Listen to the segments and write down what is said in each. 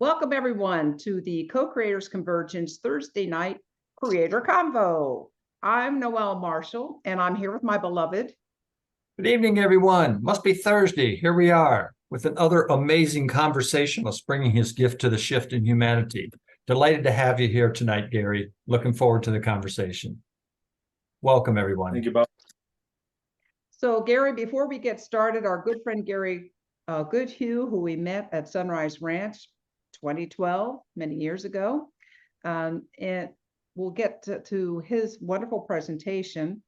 Welcome everyone to the Co-Creators Convergence Thursday night Creator Convo. I'm Noel Marshall and I'm here with my beloved. Good evening, everyone. Must be Thursday. Here we are with another amazing conversationalist bringing his gift to the shift in humanity. Delighted to have you here tonight, Gary. Looking forward to the conversation. Welcome, everyone. Thank you, Bob. So Gary, before we get started, our good friend Gary Goodhue, who we met at Sunrise Ranch 2012, many years ago, and we'll get to his wonderful presentation.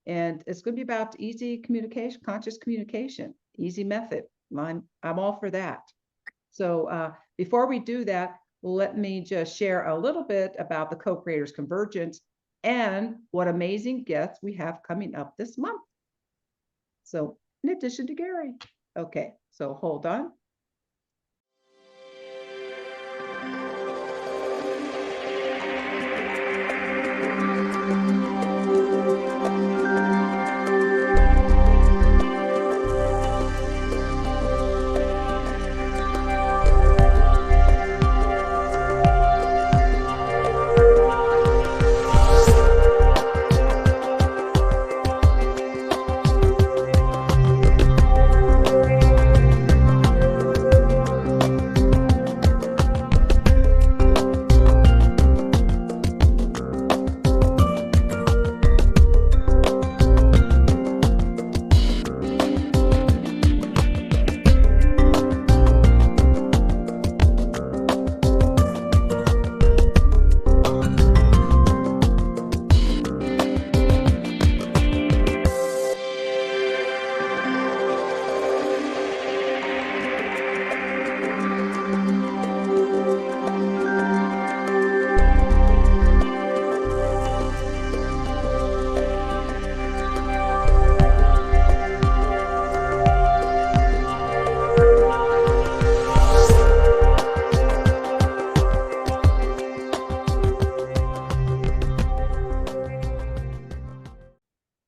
And it's going to be about easy communication, conscious communication, easy method. I'm all for that. So before we do that, let me just share a little bit about the Co-Creators Convergence and what amazing guests we have coming up this month. So in addition to Gary. Okay, so hold on.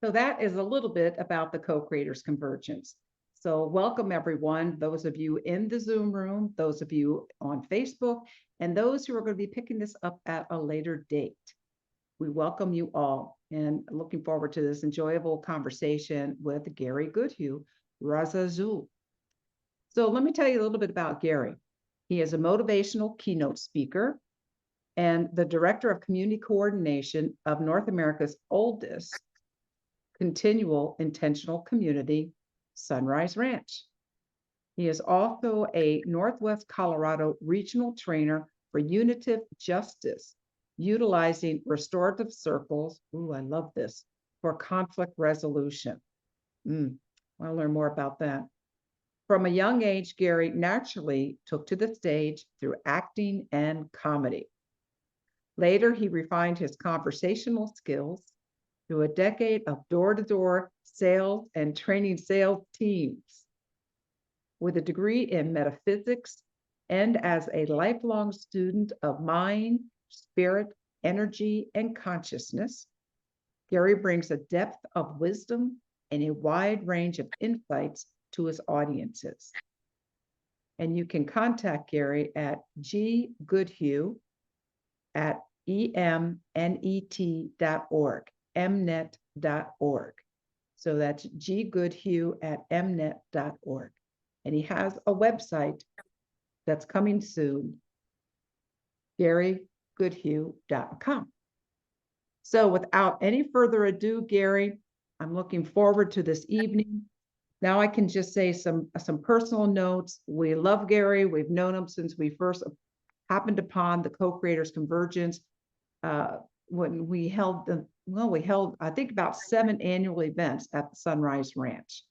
So that is a little bit about the Co-Creators Convergence. So welcome everyone, those of you in the Zoom room, those of you on Facebook, and those who are going to be picking this up at a later date. We welcome you all and looking forward to this enjoyable conversation with Gary Goodhue, Razazul. So let me tell you a little bit about Gary. He is a motivational keynote speaker and the Director of Community Coordination of North America's oldest continual intentional community, Sunrise Ranch. He is also a Northwest Colorado regional trainer for Unitive Justice, utilizing Restorative Circles, ooh, I love this, for conflict resolution. I'll learn more about that. From a young age, Gary naturally took to the stage through acting and comedy. Later, he refined his conversational skills through a decade of door-to-door sales and training sales teams. With a degree in metaphysics and as a lifelong student of mind, spirit, energy, and consciousness, Gary brings a depth of wisdom and a wide range of insights to his audiences. And you can contact Gary at ggoodhue at emnet.org. mnet.org. So that's ggoodhue at mnet.org. And he has a website that's coming soon, garygoodhue.com. So without any further ado, Gary, I'm looking forward to this evening. Now I can just say some personal notes. We love Gary. We've known him since we first happened upon the Co-Creators Convergence when we held I think about 7 annual events at the Sunrise Ranch.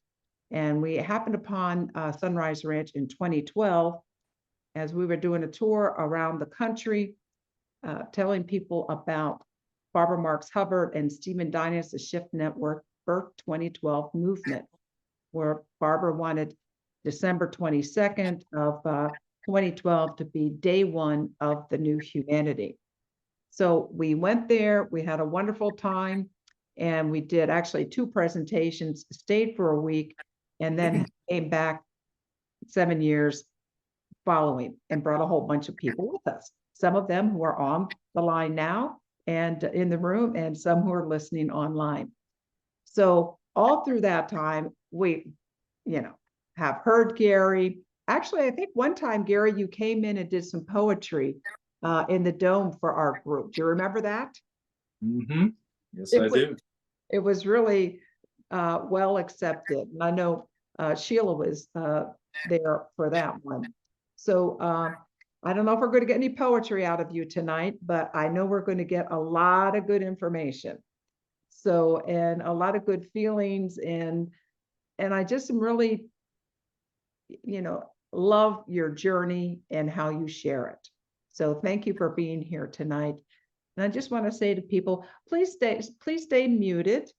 And we happened upon Sunrise Ranch in 2012 as we were doing a tour around the country, telling people about Barbara Marx Hubbard and Stephen Dinus' Shift Network Birth 2012 movement, where Barbara wanted December 22nd of 2012 to be day one of the new humanity. So we went there, we had a wonderful time, and we did actually 2 presentations, stayed for a week, and then came back 7 years following and brought a whole bunch of people with us. Some of them who are on the line now and in the room, and some who are listening online. So all through that time, we, have heard Gary. Actually, I think one time, Gary, you came in and did some poetry in the dome for our group. Do you remember that? Mm-hmm. Yes, I do. It was really well accepted. And I know Sheila was there for that one. So I don't know if we're going to get any poetry out of you tonight, but I know we're going to get a lot of good information. So, and a lot of good feelings, and I just really, love your journey and how you share it. So thank you for being here tonight. And I just want to say to people, please stay muted,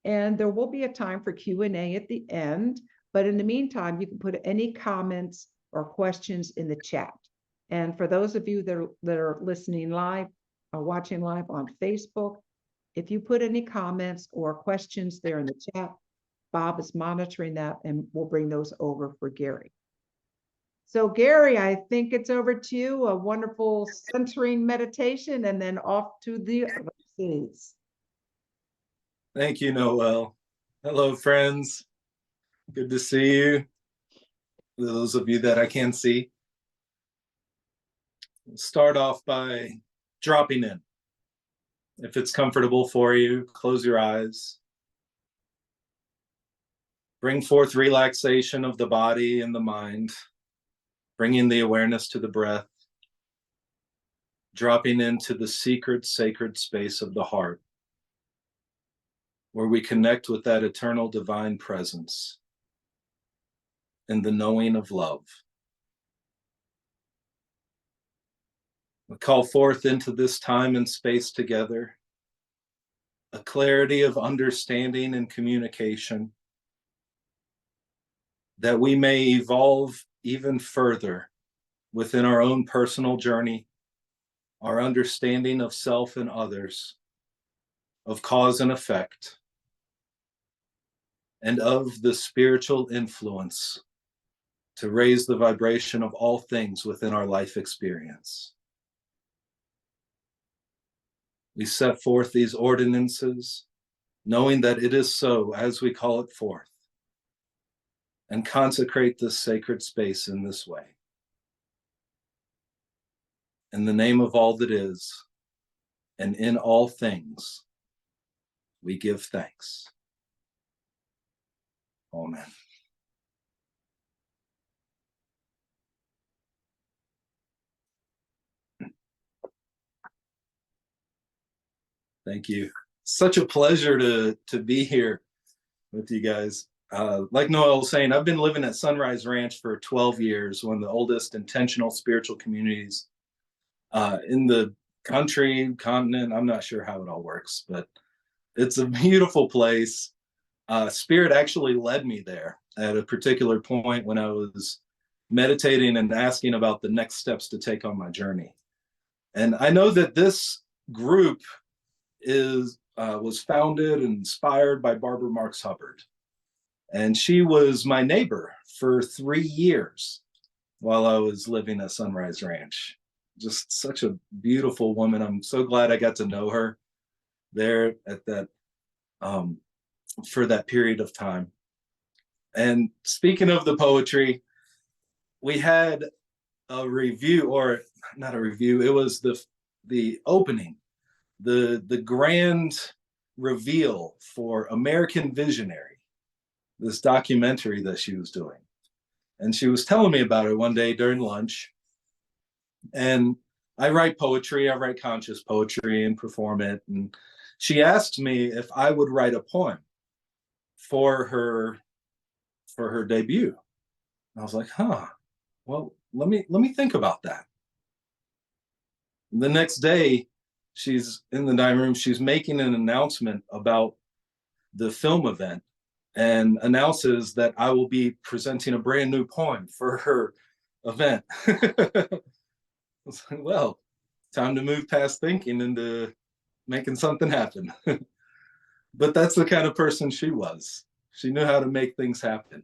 and there will be a time for Q&A at the end. But in the meantime, you can put any comments or questions in the chat. And for those of you that are listening live or watching live on Facebook, if you put any comments or questions there in the chat, Bob is monitoring that and we'll bring those over for Gary. So Gary, I think it's over to you. A wonderful centering meditation and then off to the overseas. Thank you, Noel. Hello, friends. Good to see you. Those of you that I can see. Start off by dropping in. If it's comfortable for you, close your eyes. Bring forth relaxation of the body and the mind, bringing the awareness to the breath, dropping into the secret, sacred space of the heart, where we connect with that eternal divine presence and the knowing of love. We call forth into this time and space together a clarity of understanding and communication, that we may evolve even further within our own personal journey, our understanding of self and others, of cause and effect, and of the spiritual influence to raise the vibration of all things within our life experience. We set forth these ordinances, knowing that it is so as we call it forth, and consecrate this sacred space in this way. In the name of all that is, and in all things, we give thanks. Amen. Thank you. Such a pleasure to be here with you guys. Like Noel was saying, I've been living at Sunrise Ranch for 12 years, one of the oldest intentional spiritual communities in the country, continent. I'm not sure how it all works, but it's a beautiful place. Spirit actually led me there at a particular point when I was meditating and asking about the next steps to take on my journey. And I know that this group was founded and inspired by Barbara Marx Hubbard. And she was my neighbor for 3 years while I was living at Sunrise Ranch. Just such a beautiful woman. I'm so glad I got to know her there at that for that period of time. And speaking of the poetry, we had a review, or not a review, it was the opening, the grand reveal for American Visionary, this documentary that she was doing. And she was telling me about it one day during lunch. And I write poetry, I write conscious poetry and perform it. And she asked me if I would write a poem for her debut. And I was like, well, let me think about that. The next day, she's in the dining room, she's making an announcement about the film event and announces that I will be presenting a brand new poem for her event. I was like, well, time to move past thinking into making something happen. But that's the kind of person she was. She knew how to make things happen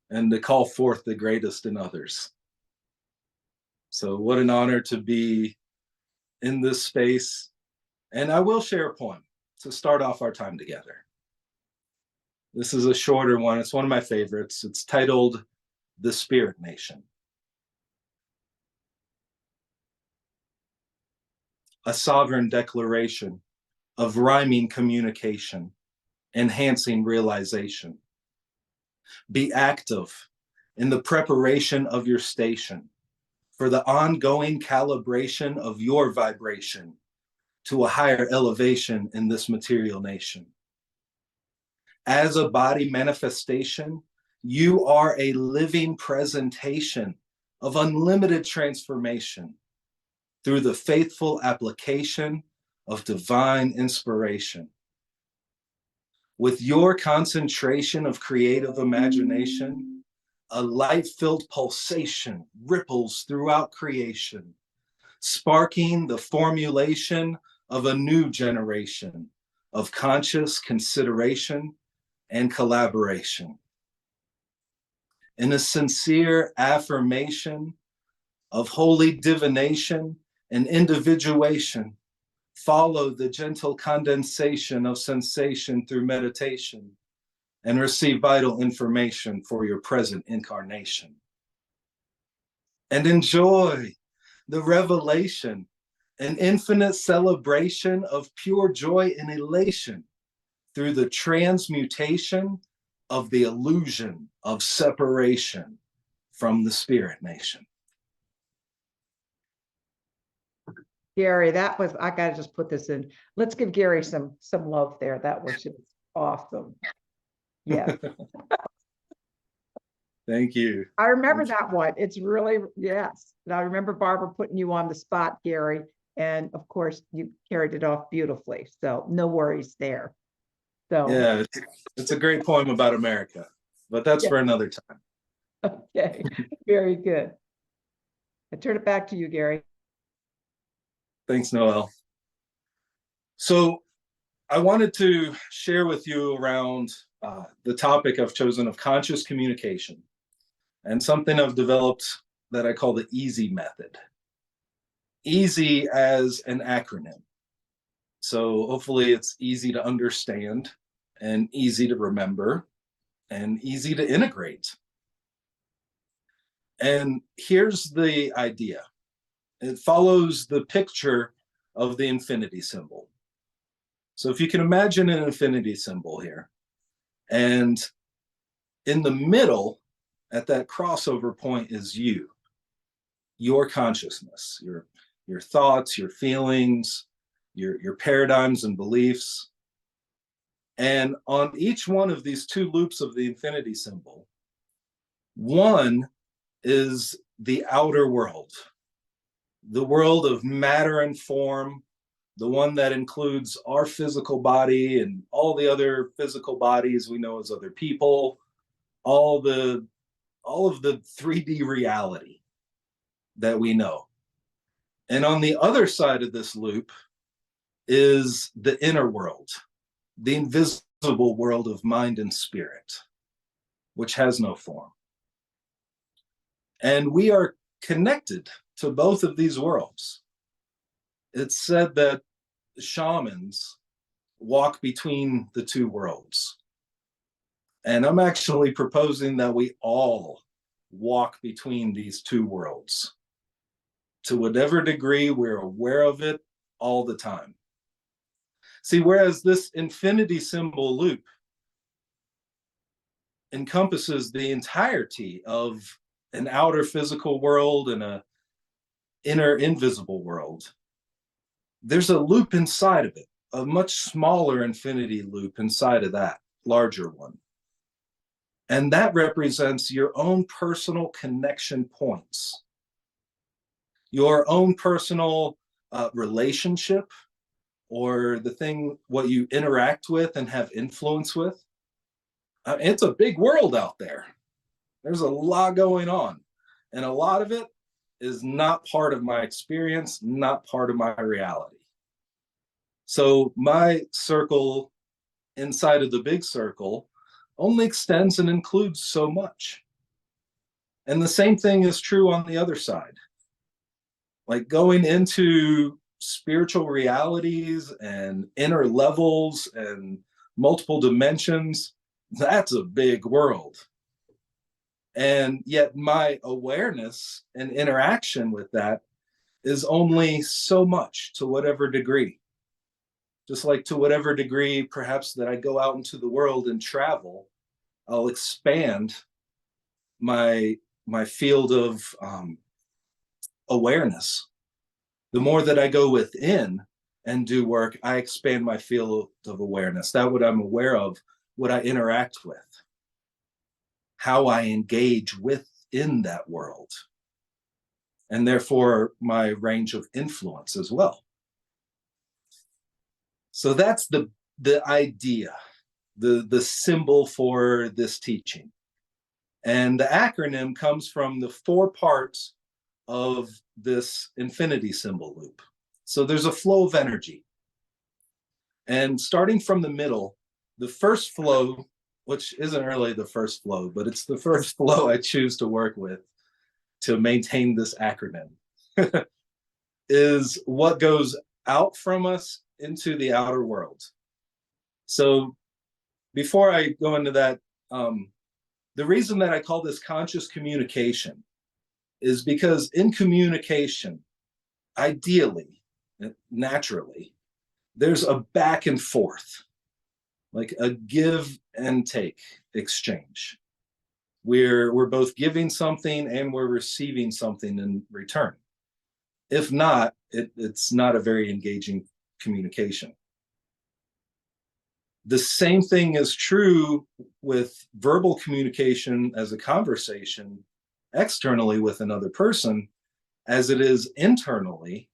and to call forth the greatest in others. So what an honor to be in this space. And I will share a poem to start off our time together. This is a shorter one. It's one of my favorites. It's titled The Spirit Nation. A sovereign declaration of rhyming communication, enhancing realization. Be active in the preparation of your station for the ongoing calibration of your vibration to a higher elevation in this material nation. As a body manifestation, you are a living presentation of unlimited transformation through the faithful application of divine inspiration. With your concentration of creative imagination, a light-filled pulsation ripples throughout creation, sparking the formulation of a new generation of conscious consideration and collaboration. In a sincere affirmation of holy divination and individuation, follow the gentle condensation of sensation through meditation and receive vital information for your present incarnation. And enjoy the revelation and infinite celebration of pure joy and elation through the transmutation of the illusion of separation from the spirit nation. Gary, that was, I gotta just put this in. Let's give Gary some love there. That was just awesome. Yeah. Thank you. I remember that one. It's really, yes. And I remember Barbara putting you on the spot, Gary. And of course, you carried it off beautifully. So no worries there. So yeah, it's a great poem about America, but that's for another time. Okay, very good. I turn it back to you, Gary. Thanks, Noel. So I wanted to share with you around the topic I've chosen of conscious communication and something I've developed that I call the EASY method. EASY as an acronym. So hopefully it's easy to understand and easy to remember and easy to integrate. And here's the idea. It follows the picture of the infinity symbol. So if you can imagine an infinity symbol here, and in the middle, at that crossover point is you, your consciousness, your thoughts, your feelings, your paradigms and beliefs. And on each one of these two loops of the infinity symbol, one is the outer world, the world of matter and form, the one that includes our physical body and all the other physical bodies we know as other people, all of the 3D reality that we know. And on the other side of this loop is the inner world, the invisible world of mind and spirit, which has no form. And we are connected to both of these worlds. It's said that shamans walk between the two worlds. And I'm actually proposing that we all walk between these two worlds to whatever degree we're aware of it all the time. See, whereas this infinity symbol loop encompasses the entirety of an outer physical world and an inner invisible world, there's a loop inside of it, a much smaller infinity loop inside of that larger one. And that represents your own personal connection points, your own personal relationship, or the thing, what you interact with and have influence with. It's a big world out there. There's a lot going on. And a lot of it is not part of my experience, not part of my reality. So my circle inside of the big circle only extends and includes so much. And the same thing is true on the other side. like going into spiritual realities and inner levels and multiple dimensions, that's a big world. And yet my awareness and interaction with that is only so much, to whatever degree. Just like to whatever degree perhaps that I go out into the world and travel, I'll expand my field of awareness. The more that I go within and do work, I expand my field of awareness. That what I'm aware of, what I interact with, how I engage within that world, and therefore my range of influence as well. So that's the idea, the symbol for this teaching. And the acronym comes from the 4 parts of this infinity symbol loop. So there's a flow of energy. And starting from the middle, the first flow, which isn't really the first flow, but it's the first flow I choose to work with to maintain this acronym, is what goes out from us into the outer world. So before I go into that, the reason that I call this conscious communication is because in communication, ideally, naturally, there's a back and forth, like a give and take exchange. We're both giving something and we're receiving something in return. If not, it's not a very engaging communication. The same thing is true with verbal communication as a conversation externally with another person, as it is internally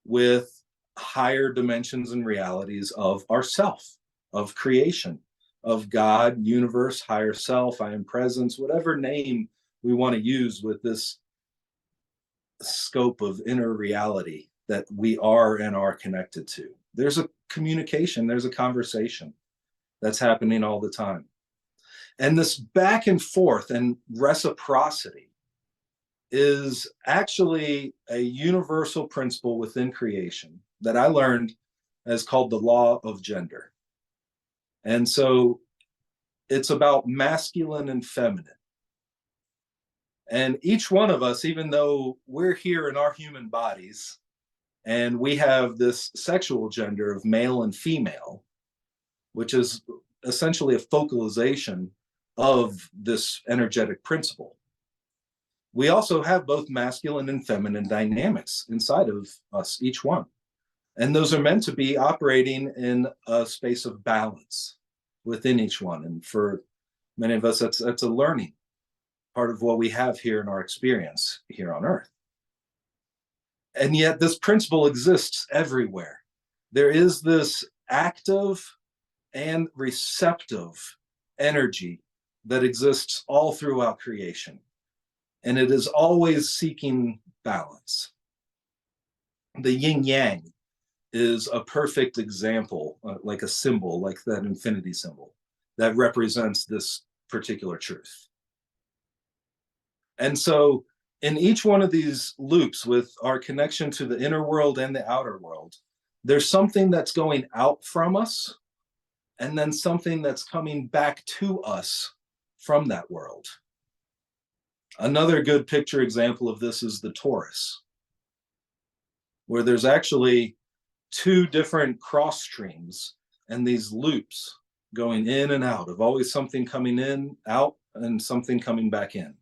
with higher dimensions and realities of ourself, of creation, of God, universe, higher self, I am presence, whatever name we want to use with this scope of inner reality that we are and are connected to. There's a communication, there's a conversation that's happening all the time. And this back and forth and reciprocity is actually a universal principle within creation that I learned as called the law of gender. And so it's about masculine and feminine. And each one of us, even though we're here in our human bodies and we have this sexual gender of male and female, which is essentially a focalization of this energetic principle, we also have both masculine and feminine dynamics inside of us, each one. And those are meant to be operating in a space of balance within each one. And for many of us, that's a learning part of what we have here in our experience here on Earth. And yet this principle exists everywhere. There is this active and receptive energy that exists all throughout creation. And it is always seeking balance. The yin yang is a perfect example, like a symbol, like that infinity symbol, that represents this particular truth. And so in each one of these loops with our connection to the inner world and the outer world, there's something that's going out from us and then something that's coming back to us from that world. Another good picture example of this is the torus, where there's actually 2 different cross streams and these loops going in and out of always something coming in, out, and something coming back in.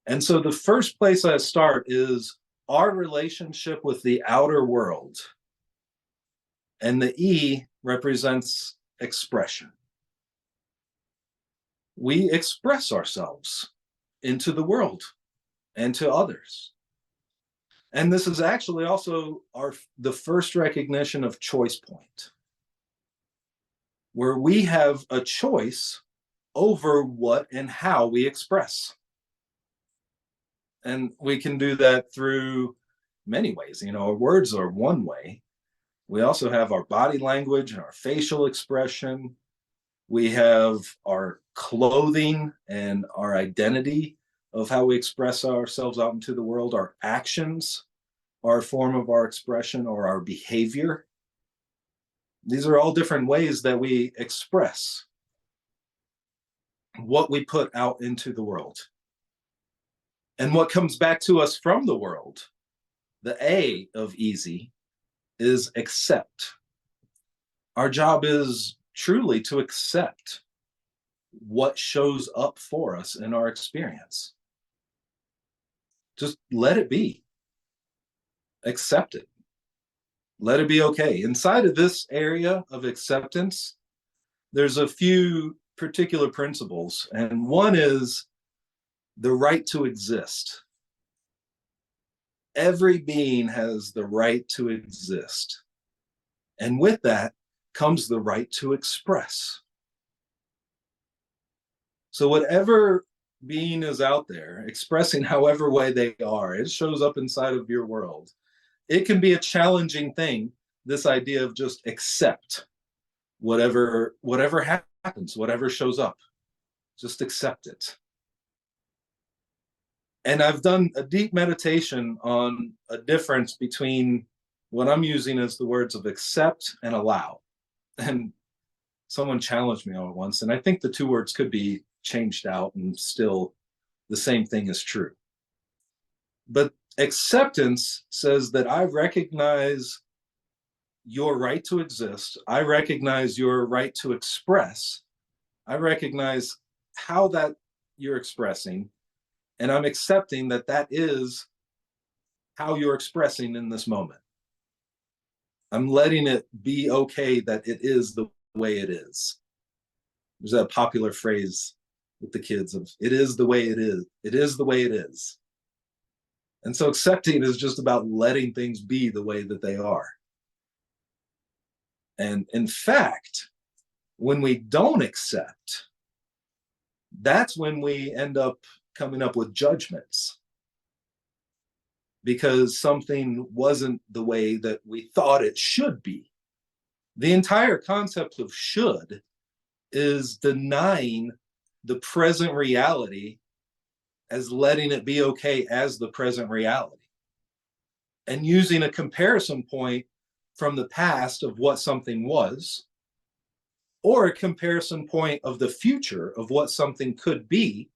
And so the first place I start is our relationship with the outer world. And the E represents expression. We express ourselves into the world and to others. And this is actually also the first recognition of choice point, where we have a choice over what and how we express. And we can do that through many ways. You know, our words are one way. We also have our body language and our facial expression. We have our clothing and our identity of how we express ourselves out into the world. Our actions are a form of our expression, or our behavior. These are all different ways that we express what we put out into the world. And what comes back to us from the world, the A of easy, is accept. Our job is truly to accept what shows up for us in our experience. Just let it be. Accept it. Let it be okay. Inside of this area of acceptance, there's a few particular principles, and one is the right to exist. Every being has the right to exist. And with that comes the right to express. So whatever being is out there, expressing however way they are, it shows up inside of your world. It can be a challenging thing, this idea of just accept whatever happens, whatever shows up. Just accept it. And I've done a deep meditation on a difference between what I'm using as the words of accept and allow. And someone challenged me on it once, and I think the two words could be changed out and still the same thing is true. But acceptance says that I recognize your right to exist. I recognize your right to express. I recognize how that you're expressing, and I'm accepting that that is how you're expressing in this moment. I'm letting it be okay that it is the way it is. There's that popular phrase with the kids of, it is the way it is. It is the way it is. And so accepting is just about letting things be the way that they are. And in fact, when we don't accept, that's when we end up coming up with judgments, because something wasn't the way that we thought it should be. The entire concept of should is denying the present reality as letting it be okay as the present reality, and using a comparison point from the past of what something was, or a comparison point of the future of what something could be,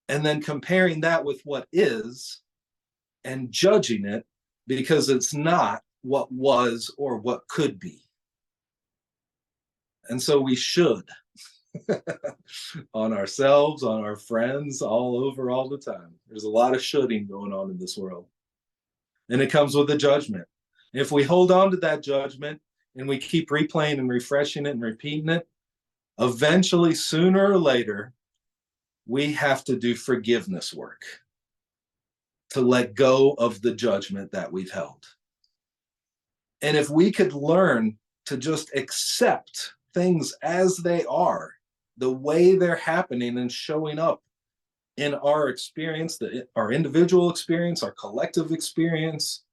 and then comparing that with what is and judging it because it's not what was or what could be. And so we should on ourselves, on our friends, all over, all the time. There's a lot of shoulding going on in this world. And it comes with a judgment. If we hold on to that judgment and we keep replaying and refreshing it and repeating it, eventually, sooner or later, we have to do forgiveness work to let go of the judgment that we've held. And if we could learn to just accept things as they are, the way they're happening and showing up in our experience, our individual experience, our collective experience,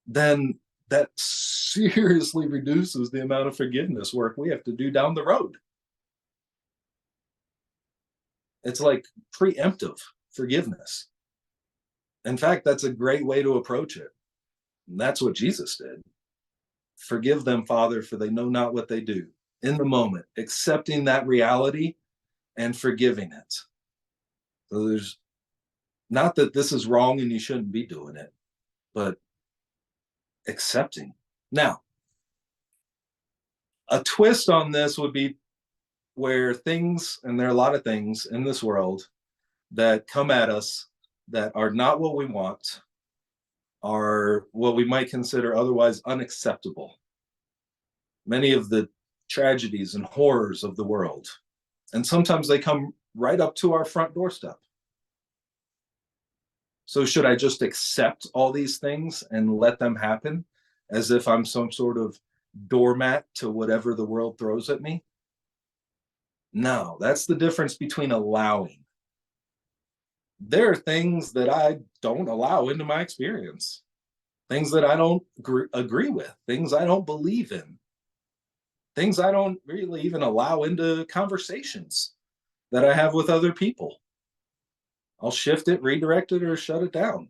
then that seriously reduces the amount of forgiveness work we have to do down the road. It's like preemptive forgiveness. In fact, that's a great way to approach it. And that's what Jesus did. Forgive them, Father, for they know not what they do. In the moment, accepting that reality and forgiving it. So there's not that this is wrong and you shouldn't be doing it, but accepting. Now, a twist on this would be where things, and there are a lot of things in this world that come at us that are not what we want, are what we might consider otherwise unacceptable. Many of the tragedies and horrors of the world. And sometimes they come right up to our front doorstep. So should I just accept all these things and let them happen as if I'm some sort of doormat to whatever the world throws at me? No, that's the difference between allowing. There are things that I don't allow into my experience, things that I don't agree with, things I don't believe in, things I don't really even allow into conversations that I have with other people. I'll shift it, redirect it, or shut it down.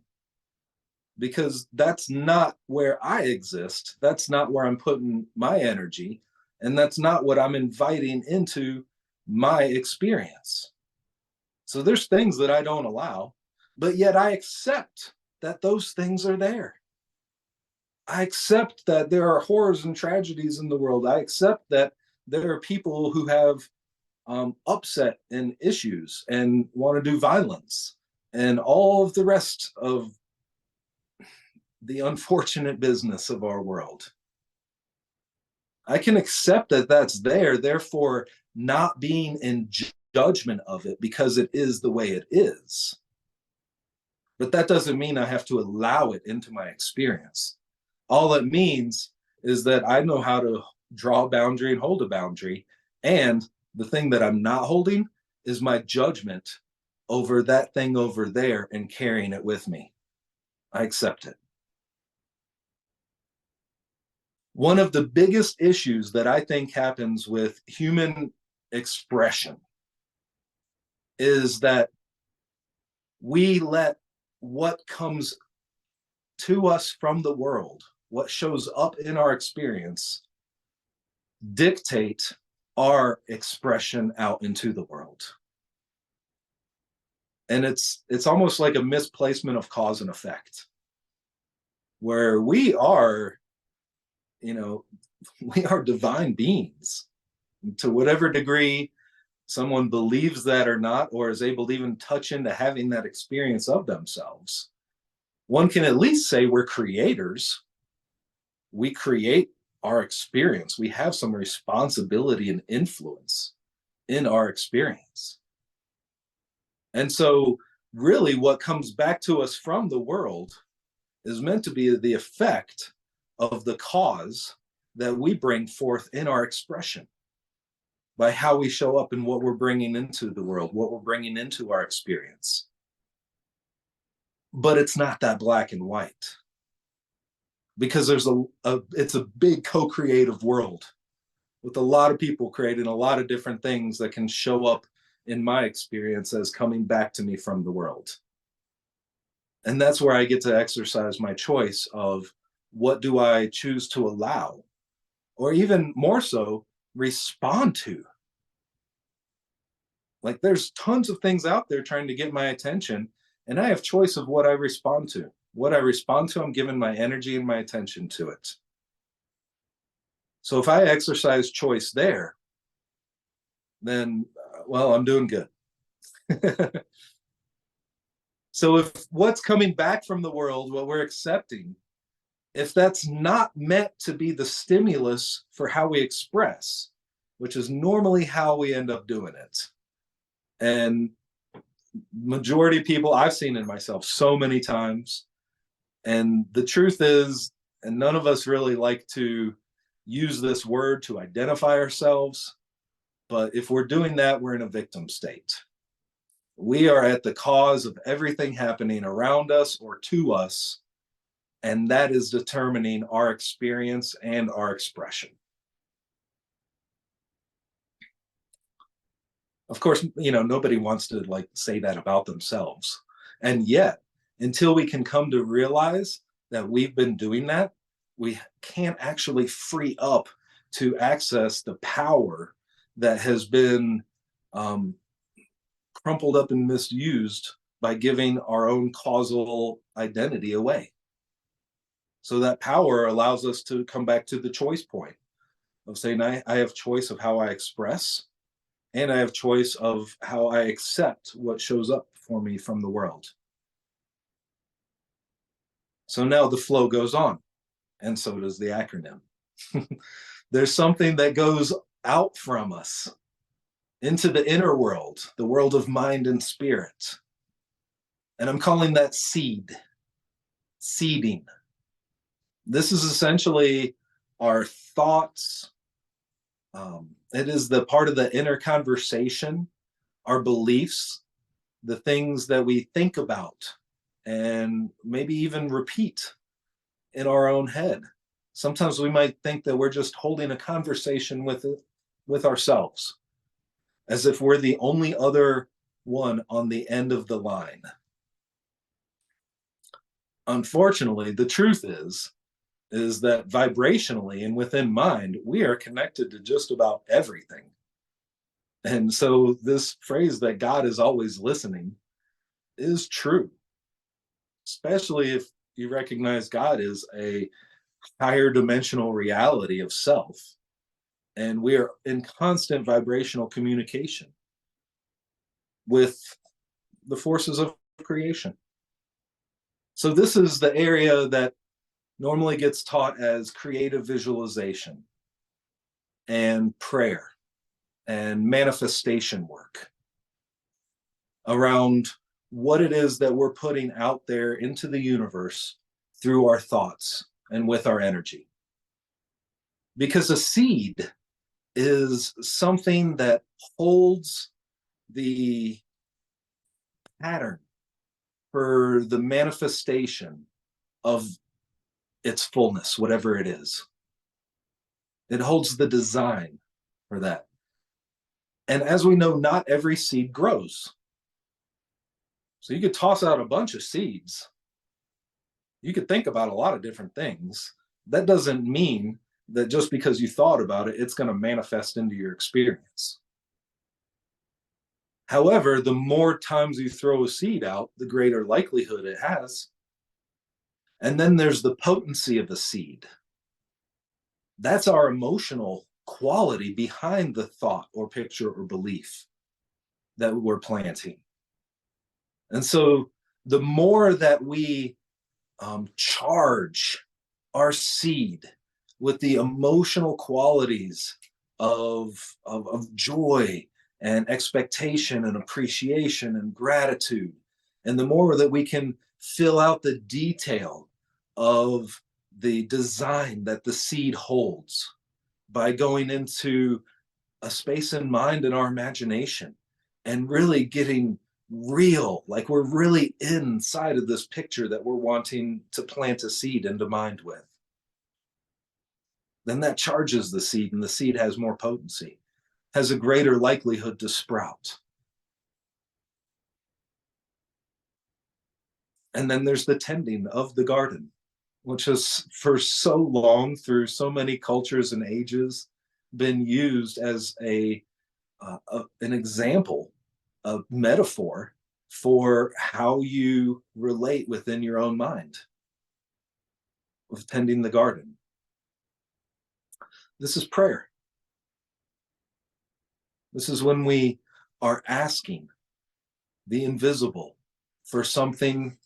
Because that's not where I exist. That's not where I'm putting my energy. And that's not what I'm inviting into my experience. So there's things that I don't allow, but yet I accept that those things are there. I accept that there are horrors and tragedies in the world. I accept that there are people who have upset and issues and want to do violence and all of the rest of the unfortunate business of our world. I can accept that that's there, therefore not being in judgment of it because it is the way it is. But that doesn't mean I have to allow it into my experience. All it means is that I know how to draw a boundary and hold a boundary. And the thing that I'm not holding is my judgment over that thing over there and carrying it with me. I accept it. One of the biggest issues that I think happens with human expression is that we let what comes to us from the world, what shows up in our experience, dictate our expression out into the world. And it's almost like a misplacement of cause and effect, where we are, we are divine beings. To whatever degree someone believes that or not, or is able to even touch into having that experience of themselves, one can at least say we're creators. We create our experience. We have some responsibility and influence in our experience. And so really what comes back to us from the world is meant to be the effect of the cause that we bring forth in our expression by how we show up and what we're bringing into the world, what we're bringing into our experience. But it's not that black and white, because there's it's a big co-creative world with a lot of people creating a lot of different things that can show up in my experience as coming back to me from the world. And that's where I get to exercise my choice of what do I choose to allow, or even more so, respond to. Like there's tons of things out there trying to get my attention, and I have choice of what I respond to. What I respond to, I'm giving my energy and my attention to it. So if I exercise choice there, then, well, I'm doing good. So if what's coming back from the world, what we're accepting, if that's not meant to be the stimulus for how we express, which is normally how we end up doing it. And majority of people I've seen in myself so many times. And the truth is, and none of us really like to use this word to identify ourselves, but if we're doing that, we're in a victim state. We are at the cause of everything happening around us or to us, and that is determining our experience and our expression. Of course, nobody wants to say that about themselves. And yet, until we can come to realize that we've been doing that, we can't actually free up to access the power that has been crumpled up and misused by giving our own causal identity away. So that power allows us to come back to the choice point of saying, I have choice of how I express, and I have choice of how I accept what shows up for me from the world. So now the flow goes on, and so does the acronym. There's something that goes out from us into the inner world, the world of mind and spirit. And I'm calling that seeding. This is essentially our thoughts. It is the part of the inner conversation, our beliefs, the things that we think about and maybe even repeat in our own head. Sometimes we might think that we're just holding a conversation with ourselves, as if we're the only other one on the end of the line. Unfortunately, the truth is that vibrationally and within mind, we are connected to just about everything. And so this phrase that God is always listening is true, especially if you recognize God is a higher dimensional reality of self. And we are in constant vibrational communication with the forces of creation. So this is the area that normally gets taught as creative visualization and prayer and manifestation work around what it is that we're putting out there into the universe through our thoughts and with our energy. Because a seed is something that holds the pattern for the manifestation of its fullness, whatever it is. It holds the design for that. And as we know, not every seed grows. So you could toss out a bunch of seeds. You could think about a lot of different things. That doesn't mean that just because you thought about it, it's going to manifest into your experience. However, the more times you throw a seed out, the greater likelihood it has. And then there's the potency of the seed. That's our emotional quality behind the thought or picture or belief that we're planting. And so the more that we charge our seed with the emotional qualities of joy and expectation and appreciation and gratitude, and the more that we can fill out the detail of the design that the seed holds by going into a space in mind and our imagination and really getting real, like we're really inside of this picture that we're wanting to plant a seed into mind with, then that charges the seed, and the seed has more potency, has a greater likelihood to sprout. And then there's the tending of the garden, which has for so long, through so many cultures and ages, been used as an example, a metaphor for how you relate within your own mind with tending the garden. This is prayer. This is when we are asking the invisible for something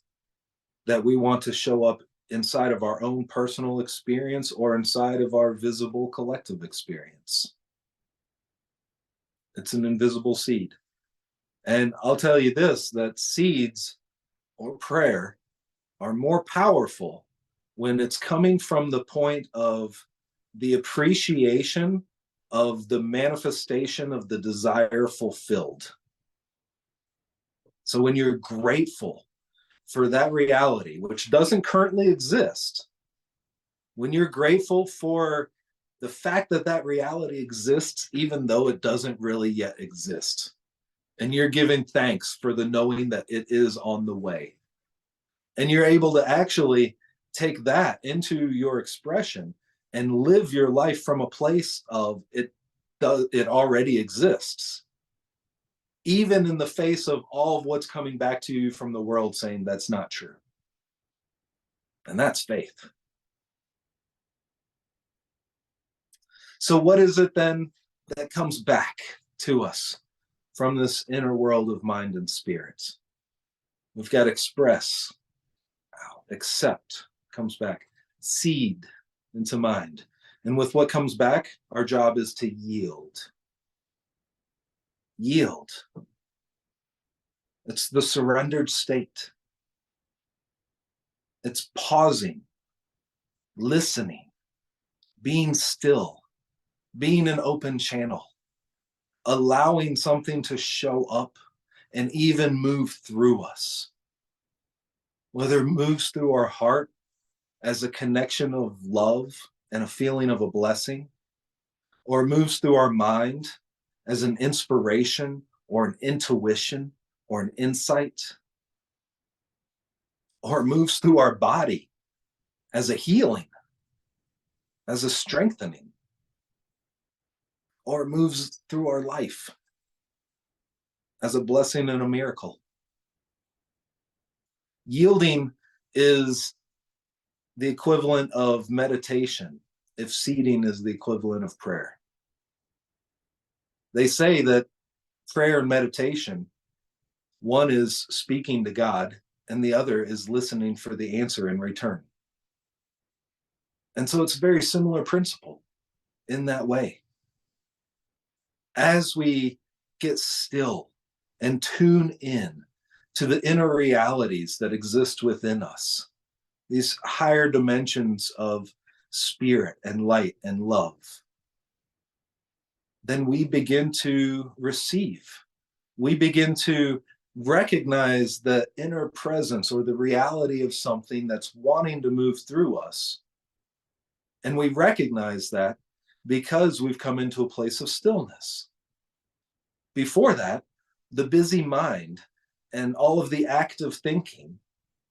that we want to show up inside of our own personal experience or inside of our visible collective experience. It's an invisible seed. And I'll tell you this, that seeds or prayer are more powerful when it's coming from the point of the appreciation of the manifestation of the desire fulfilled. So when you're grateful for that reality, which doesn't currently exist, when you're grateful for the fact that that reality exists, even though it doesn't really yet exist, and you're giving thanks for the knowing that it is on the way, and you're able to actually take that into your expression and live your life from a place of it already exists, even in the face of all of what's coming back to you from the world saying that's not true. And that's faith. So what is it then that comes back to us from this inner world of mind and spirit? We've got express, accept comes back, seed into mind. And with what comes back, our job is to yield. Yield. It's the surrendered state. It's pausing, listening, being still, being an open channel, allowing something to show up and even move through us. Whether it moves through our heart as a connection of love and a feeling of a blessing, or moves through our mind as an inspiration or an intuition or an insight, or it moves through our body as a healing, as a strengthening, or it moves through our life as a blessing and a miracle. Yielding is the equivalent of meditation, if seating is the equivalent of prayer. They say that prayer and meditation, one is speaking to God, and the other is listening for the answer in return. And so it's a very similar principle in that way. As we get still and tune in to the inner realities that exist within us, these higher dimensions of spirit and light and love, then we begin to receive. We begin to recognize the inner presence or the reality of something that's wanting to move through us. And we recognize that because we've come into a place of stillness. Before that, the busy mind and all of the active thinking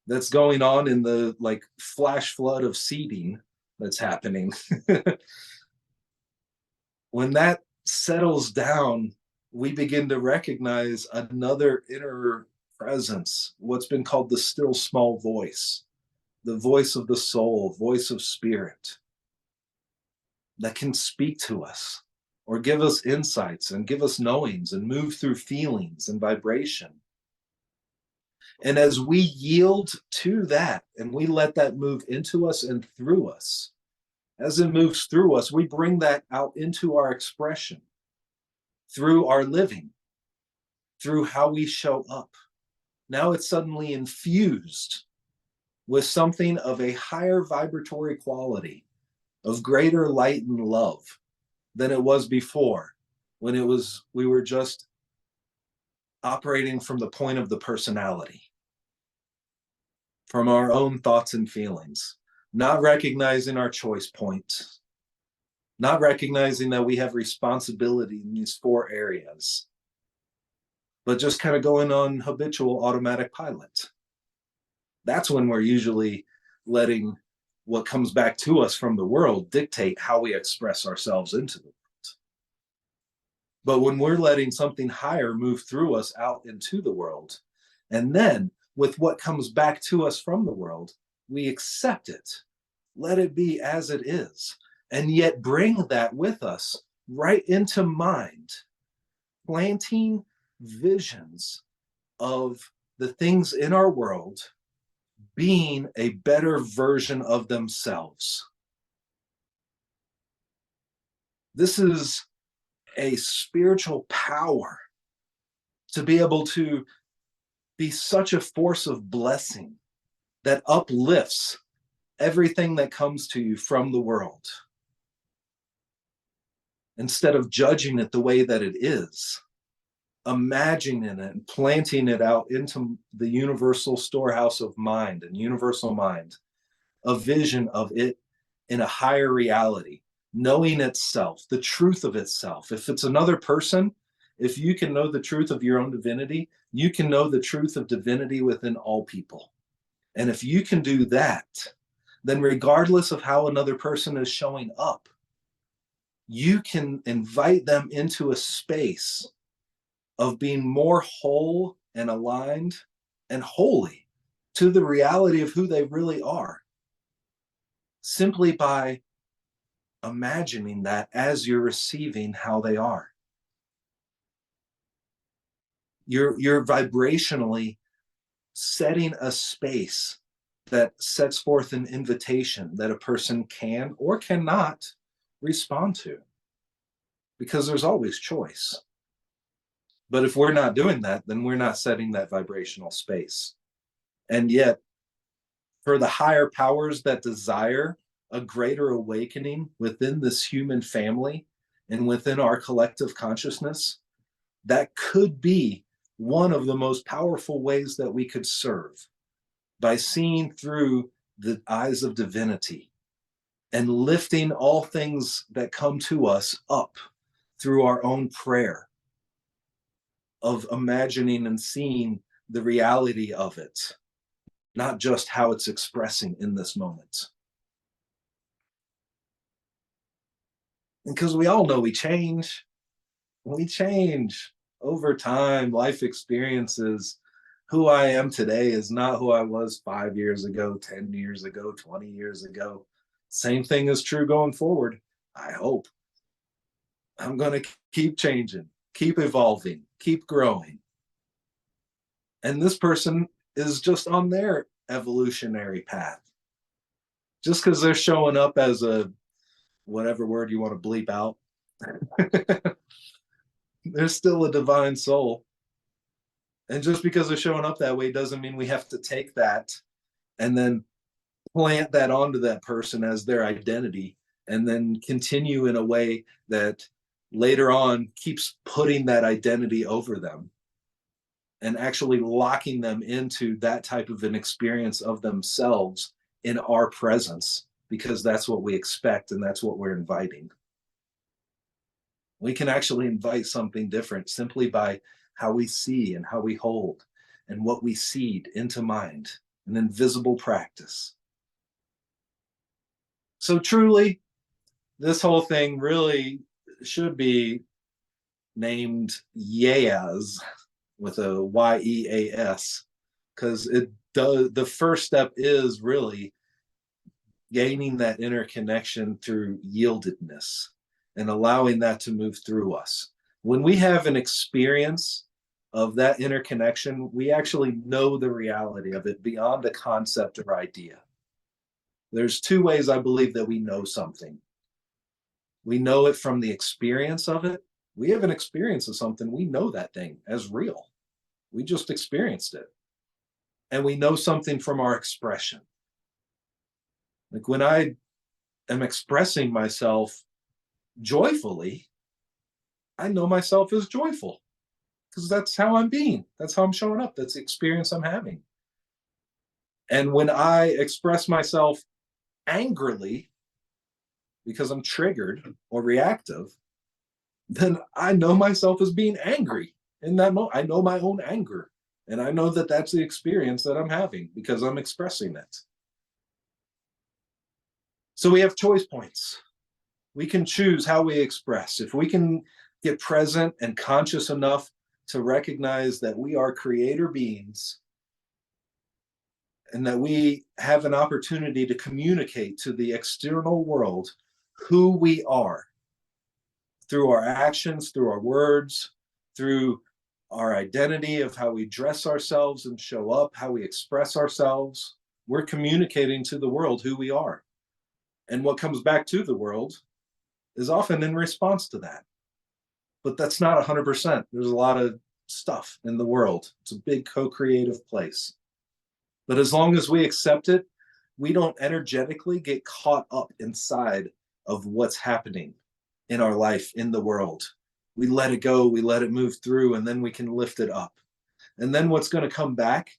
that's going on in the flash flood of seeding that's happening, when that settles down, we begin to recognize another inner presence, what's been called the still small voice, the voice of the soul, voice of spirit, that can speak to us or give us insights and give us knowings and move through feelings and vibration. And as we yield to that and we let that move into us and through us, as it moves through us, we bring that out into our expression, through our living, through how we show up. Now it's suddenly infused with something of a higher vibratory quality, of greater light and love than it was before, when we were just operating from the point of the personality, from our own thoughts and feelings, not recognizing our choice points, not recognizing that we have responsibility in these 4 areas, but just kind of going on habitual automatic pilot. That's when we're usually letting what comes back to us from the world dictate how we express ourselves into the world. But when we're letting something higher move through us out into the world, and then with what comes back to us from the world, we accept it, let it be as it is, and yet bring that with us right into mind, planting visions of the things in our world being a better version of themselves. This is a spiritual power to be able to be such a force of blessing that uplifts everything that comes to you from the world. Instead of judging it the way that it is, imagining it and planting it out into the universal storehouse of mind and universal mind, a vision of it in a higher reality, knowing itself, the truth of itself. If it's another person, if you can know the truth of your own divinity, you can know the truth of divinity within all people. And if you can do that, then regardless of how another person is showing up, you can invite them into a space of being more whole and aligned and holy to the reality of who they really are, simply by imagining that as you're receiving how they are. You're vibrationally setting a space that sets forth an invitation that a person can or cannot respond to, because there's always choice. But if we're not doing that, then we're not setting that vibrational space. And yet, for the higher powers that desire a greater awakening within this human family and within our collective consciousness, that could be one of the most powerful ways that we could serve, by seeing through the eyes of divinity and lifting all things that come to us up through our own prayer, of imagining and seeing the reality of it, not just how it's expressing in this moment. Because we all know we change over time, life experiences. Who I am today is not who I was 5 years ago, 10 years ago, 20 years ago. Same thing is true going forward. I hope. I'm going to keep changing, keep evolving, keep growing. And this person is just on their evolutionary path. Just because they're showing up as a whatever word you want to bleep out, they're still a divine soul. And just because they're showing up that way doesn't mean we have to take that and then plant that onto that person as their identity and then continue in a way that later on keeps putting that identity over them and actually locking them into that type of an experience of themselves in our presence, because that's what we expect and that's what we're inviting. We can actually invite something different simply by how we see and how we hold and what we seed into mind, an invisible practice. So truly, this whole thing really should be named YEAS with a YEAS, because it does. The first step is really gaining that interconnection through yieldedness and allowing that to move through us. When we have an experience of that interconnection, we actually know the reality of it beyond a concept or idea. There's two ways I believe that we know something. We know it from the experience of it. We have an experience of something. We know that thing as real. We just experienced it. And we know something from our expression. Like when I am expressing myself joyfully, I know myself as joyful because that's how I'm being. That's how I'm showing up. That's the experience I'm having. And when I express myself angrily because I'm triggered or reactive, then I know myself as being angry in that moment. I know my own anger, and I know that that's the experience that I'm having because I'm expressing it. So we have choice points. We can choose how we express. If we can get present and conscious enough to recognize that we are creator beings and that we have an opportunity to communicate to the external world who we are through our actions, through our words, through our identity of how we dress ourselves and show up, how we express ourselves, we're communicating to the world who we are. And what comes back to the world is often in response to that. But that's not 100%. There's a lot of stuff in the world. It's a big co-creative place. But as long as we accept it, we don't energetically get caught up inside of what's happening in our life, in the world. We let it go, we let it move through, and then we can lift it up. And then what's going to come back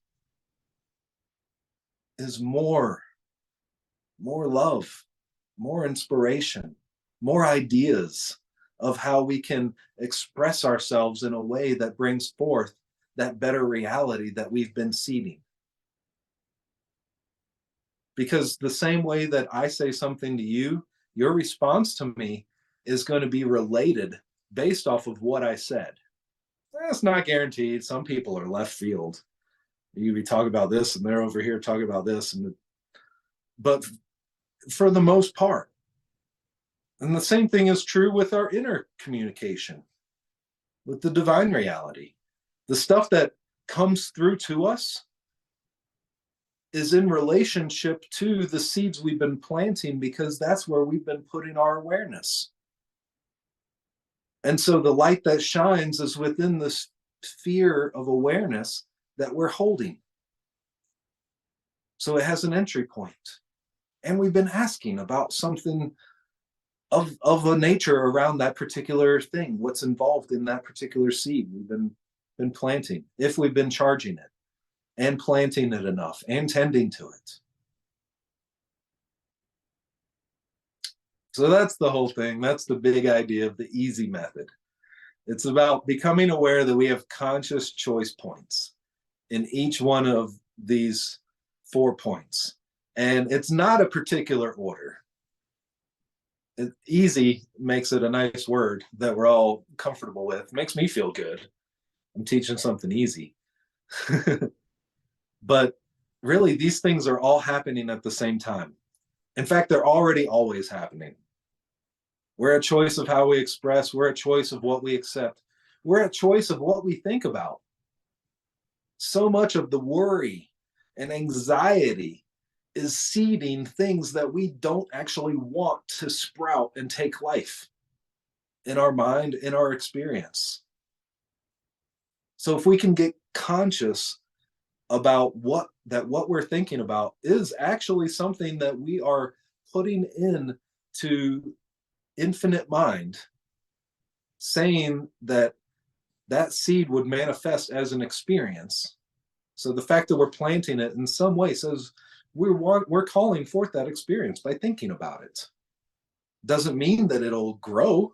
is more love, more inspiration, more ideas of how we can express ourselves in a way that brings forth that better reality that we've been seeding. Because the same way that I say something to you, your response to me is going to be related based off of what I said. That's not guaranteed. Some people are left field. You be talking about this and they're over here talking about this. But for the most part, and the same thing is true with our inner communication, with the divine reality. The stuff that comes through to us is in relationship to the seeds we've been planting, because that's where we've been putting our awareness. And so the light that shines is within the sphere of awareness that we're holding. So it has an entry point. And we've been asking about something of a nature around that particular thing, what's involved in that particular seed we've been planting, if we've been charging it and planting it enough and tending to it. So that's the whole thing. That's the big idea of the easy method. It's about becoming aware that we have conscious choice points in each one of these 4 points. And it's not a particular order. Easy makes it a nice word that we're all comfortable with. Makes me feel good. I'm teaching something easy. But really, these things are all happening at the same time. In fact, they're already always happening. We're a choice of how we express. We're a choice of what we accept. We're a choice of what we think about. So much of the worry and anxiety is seeding things that we don't actually want to sprout and take life in our mind, in our experience. So if we can get conscious about what we're thinking about is actually something that we are putting in to infinite mind, saying that that seed would manifest as an experience. So the fact that we're planting it in some way says we're calling forth that experience by thinking about it. Doesn't mean that it'll grow,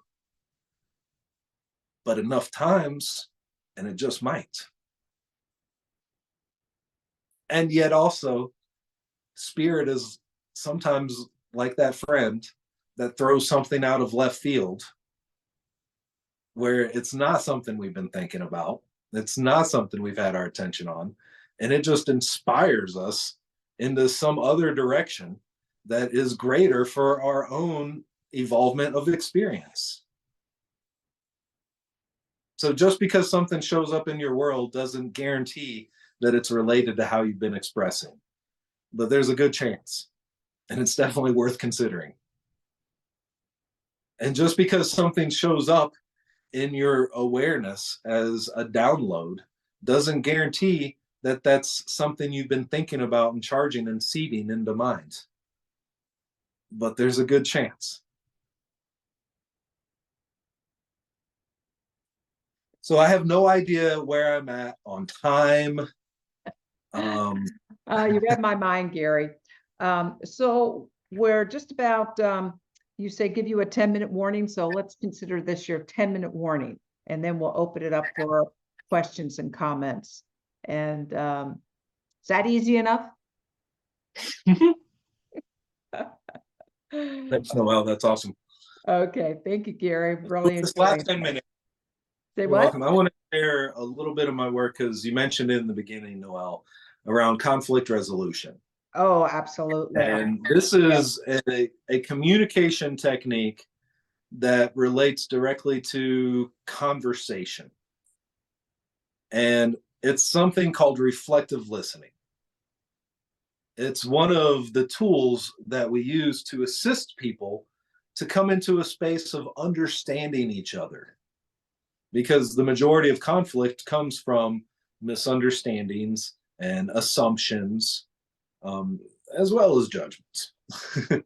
but enough times and it just might. And yet also, spirit is sometimes like that friend that throws something out of left field where it's not something we've been thinking about. It's not something we've had our attention on. And it just inspires us into some other direction that is greater for our own evolvement of experience. So just because something shows up in your world doesn't guarantee that it's related to how you've been expressing. But there's a good chance. And it's definitely worth considering. And just because something shows up in your awareness as a download doesn't guarantee that that's something you've been thinking about and charging and seeding into mind. But there's a good chance. So I have no idea where I'm at on time. You read my mind, Gary. So we're just about, you say give you a 10-minute warning. So let's consider this your 10-minute warning, and then we'll open it up for questions and comments. And is that easy enough? Thanks, Noel. That's awesome. Okay, thank you, Gary. Really This enjoying last 10 minutes. Say You're what? welcome. I want to share a little bit of my work because you mentioned it in the beginning, Noel, around conflict resolution. Oh, absolutely. And this is a communication technique that relates directly to conversation. And it's something called reflective listening. It's one of the tools that we use to assist people to come into a space of understanding each other. Because the majority of conflict comes from misunderstandings and assumptions, as well as judgments. It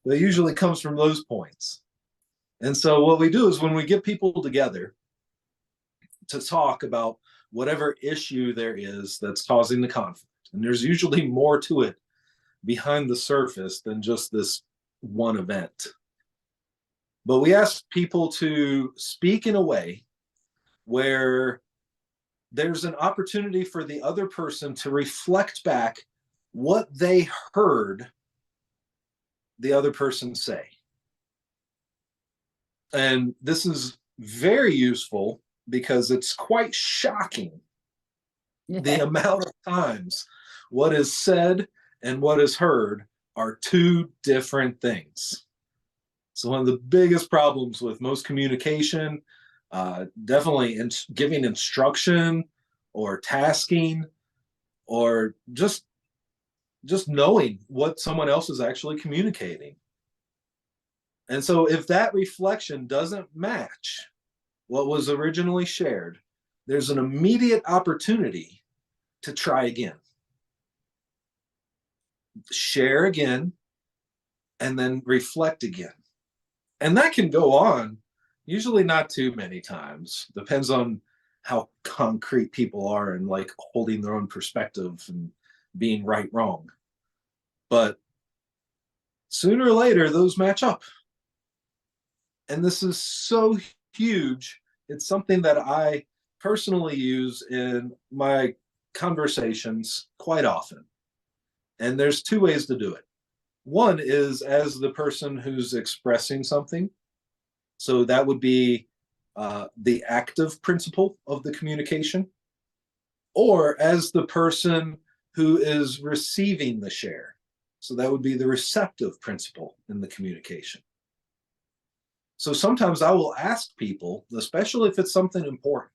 usually comes from those points. And so what we do is when we get people together to talk about whatever issue there is that's causing the conflict, and there's usually more to it behind the surface than just this one event. But we ask people to speak in a way where there's an opportunity for the other person to reflect back what they heard the other person say. And this is very useful because it's quite shocking the amount of times what is said and what is heard are two different things. So one of the biggest problems with most communication, definitely in giving instruction or tasking or just knowing what someone else is actually communicating. And so if that reflection doesn't match what was originally shared, there's an immediate opportunity to try again. Share again, and then reflect again. And that can go on, usually not too many times. Depends on how concrete people are and like holding their own perspective and being right, wrong. But sooner or later, those match up. And this is so huge it's something that I personally use in my conversations quite often. And there's two ways to do it. One is as the person who's expressing something. So that would be the active principle of the communication, or as the person who is receiving the share. So that would be the receptive principle in the communication. So sometimes I will ask people, especially if it's something important,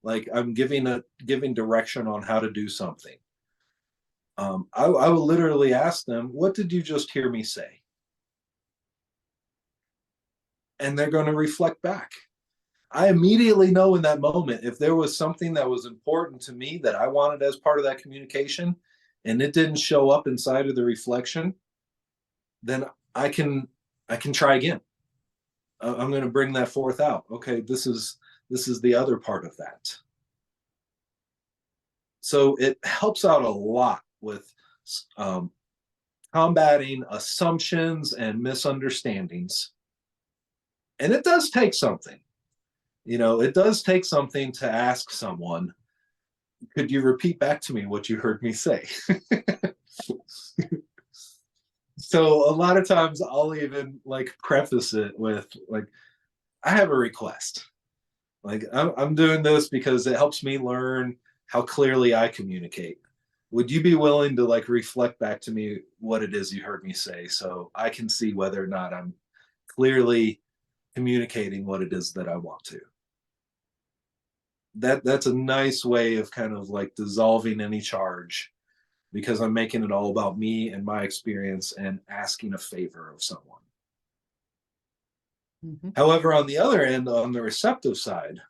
like I'm giving direction on how to do something. I will literally ask them, what did you just hear me say? And they're going to reflect back. I immediately know in that moment if there was something that was important to me that I wanted as part of that communication and it didn't show up inside of the reflection, then I can try again. I'm going to bring that forth out. Okay, this is the other part of that. So it helps out a lot with combating assumptions and misunderstandings. And it does take something. It does take something to ask someone, could you repeat back to me what you heard me say? So a lot of times I'll even preface it with I have a request. I'm doing this because it helps me learn how clearly I communicate. Would you be willing to reflect back to me what it is you heard me say so I can see whether or not I'm clearly communicating what it is that I want to? That's a nice way of kind of dissolving any charge, because I'm making it all about me and my experience and asking a favor of someone. Mhm. However, on the other end, on the receptive side,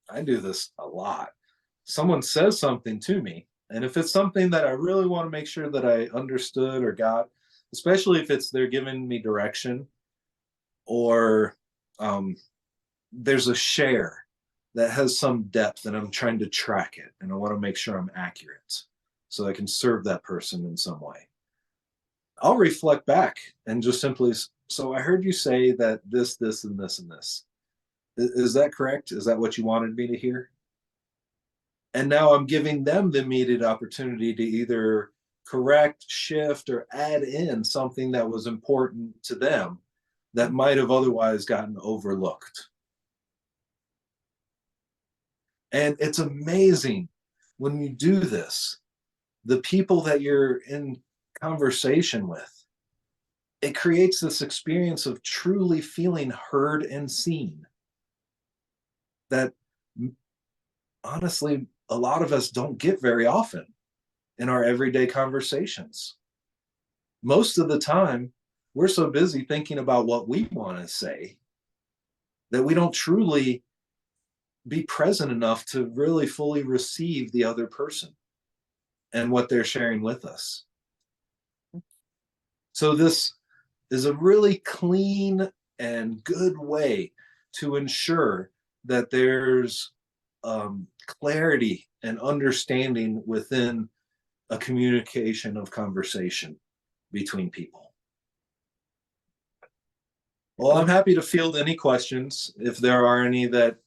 I do this a lot. Someone says something to me, and if it's something that I really want to make sure that I understood or got, especially if they're giving me direction, or there's a share that has some depth and I'm trying to track it and I want to make sure I'm accurate so I can serve that person in some way, I'll reflect back and just simply, so I heard you say that this, and this, and this. Is that correct? Is that what you wanted me to hear? And now I'm giving them the immediate opportunity to either correct, shift, or add in something that was important to them that might have otherwise gotten overlooked. And it's amazing when you do this, the people that you're in conversation with, it creates this experience of truly feeling heard and seen that honestly, a lot of us don't get very often in our everyday conversations. Most of the time, we're so busy thinking about what we want to say that we don't truly be present enough to really fully receive the other person and what they're sharing with us. So this is a really clean and good way to ensure that there's clarity and understanding within a communication of conversation between people. Well, I'm happy to field any questions if there are any that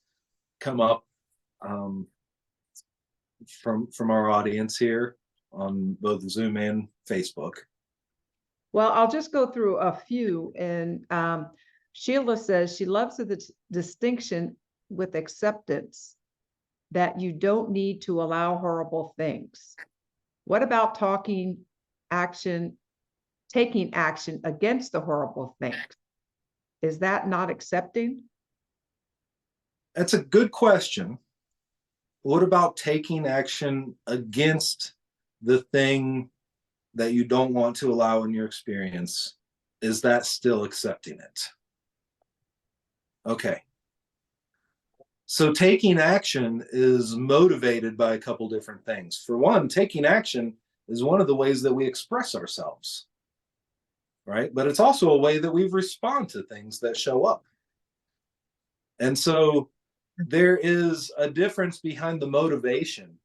come up from our audience here on both Zoom and Facebook. Well, I'll just go through a few. And Sheila says she loves the distinction with acceptance that you don't need to allow horrible things. What about taking action against the horrible things? Is that not accepting? That's a good question. What about taking action against the thing that you don't want to allow in your experience? Is that still accepting it? Okay. So taking action is motivated by a couple different things. For one, taking action is one of the ways that we express ourselves, right? But it's also a way that we respond to things that show up. And so there is a difference behind the motivation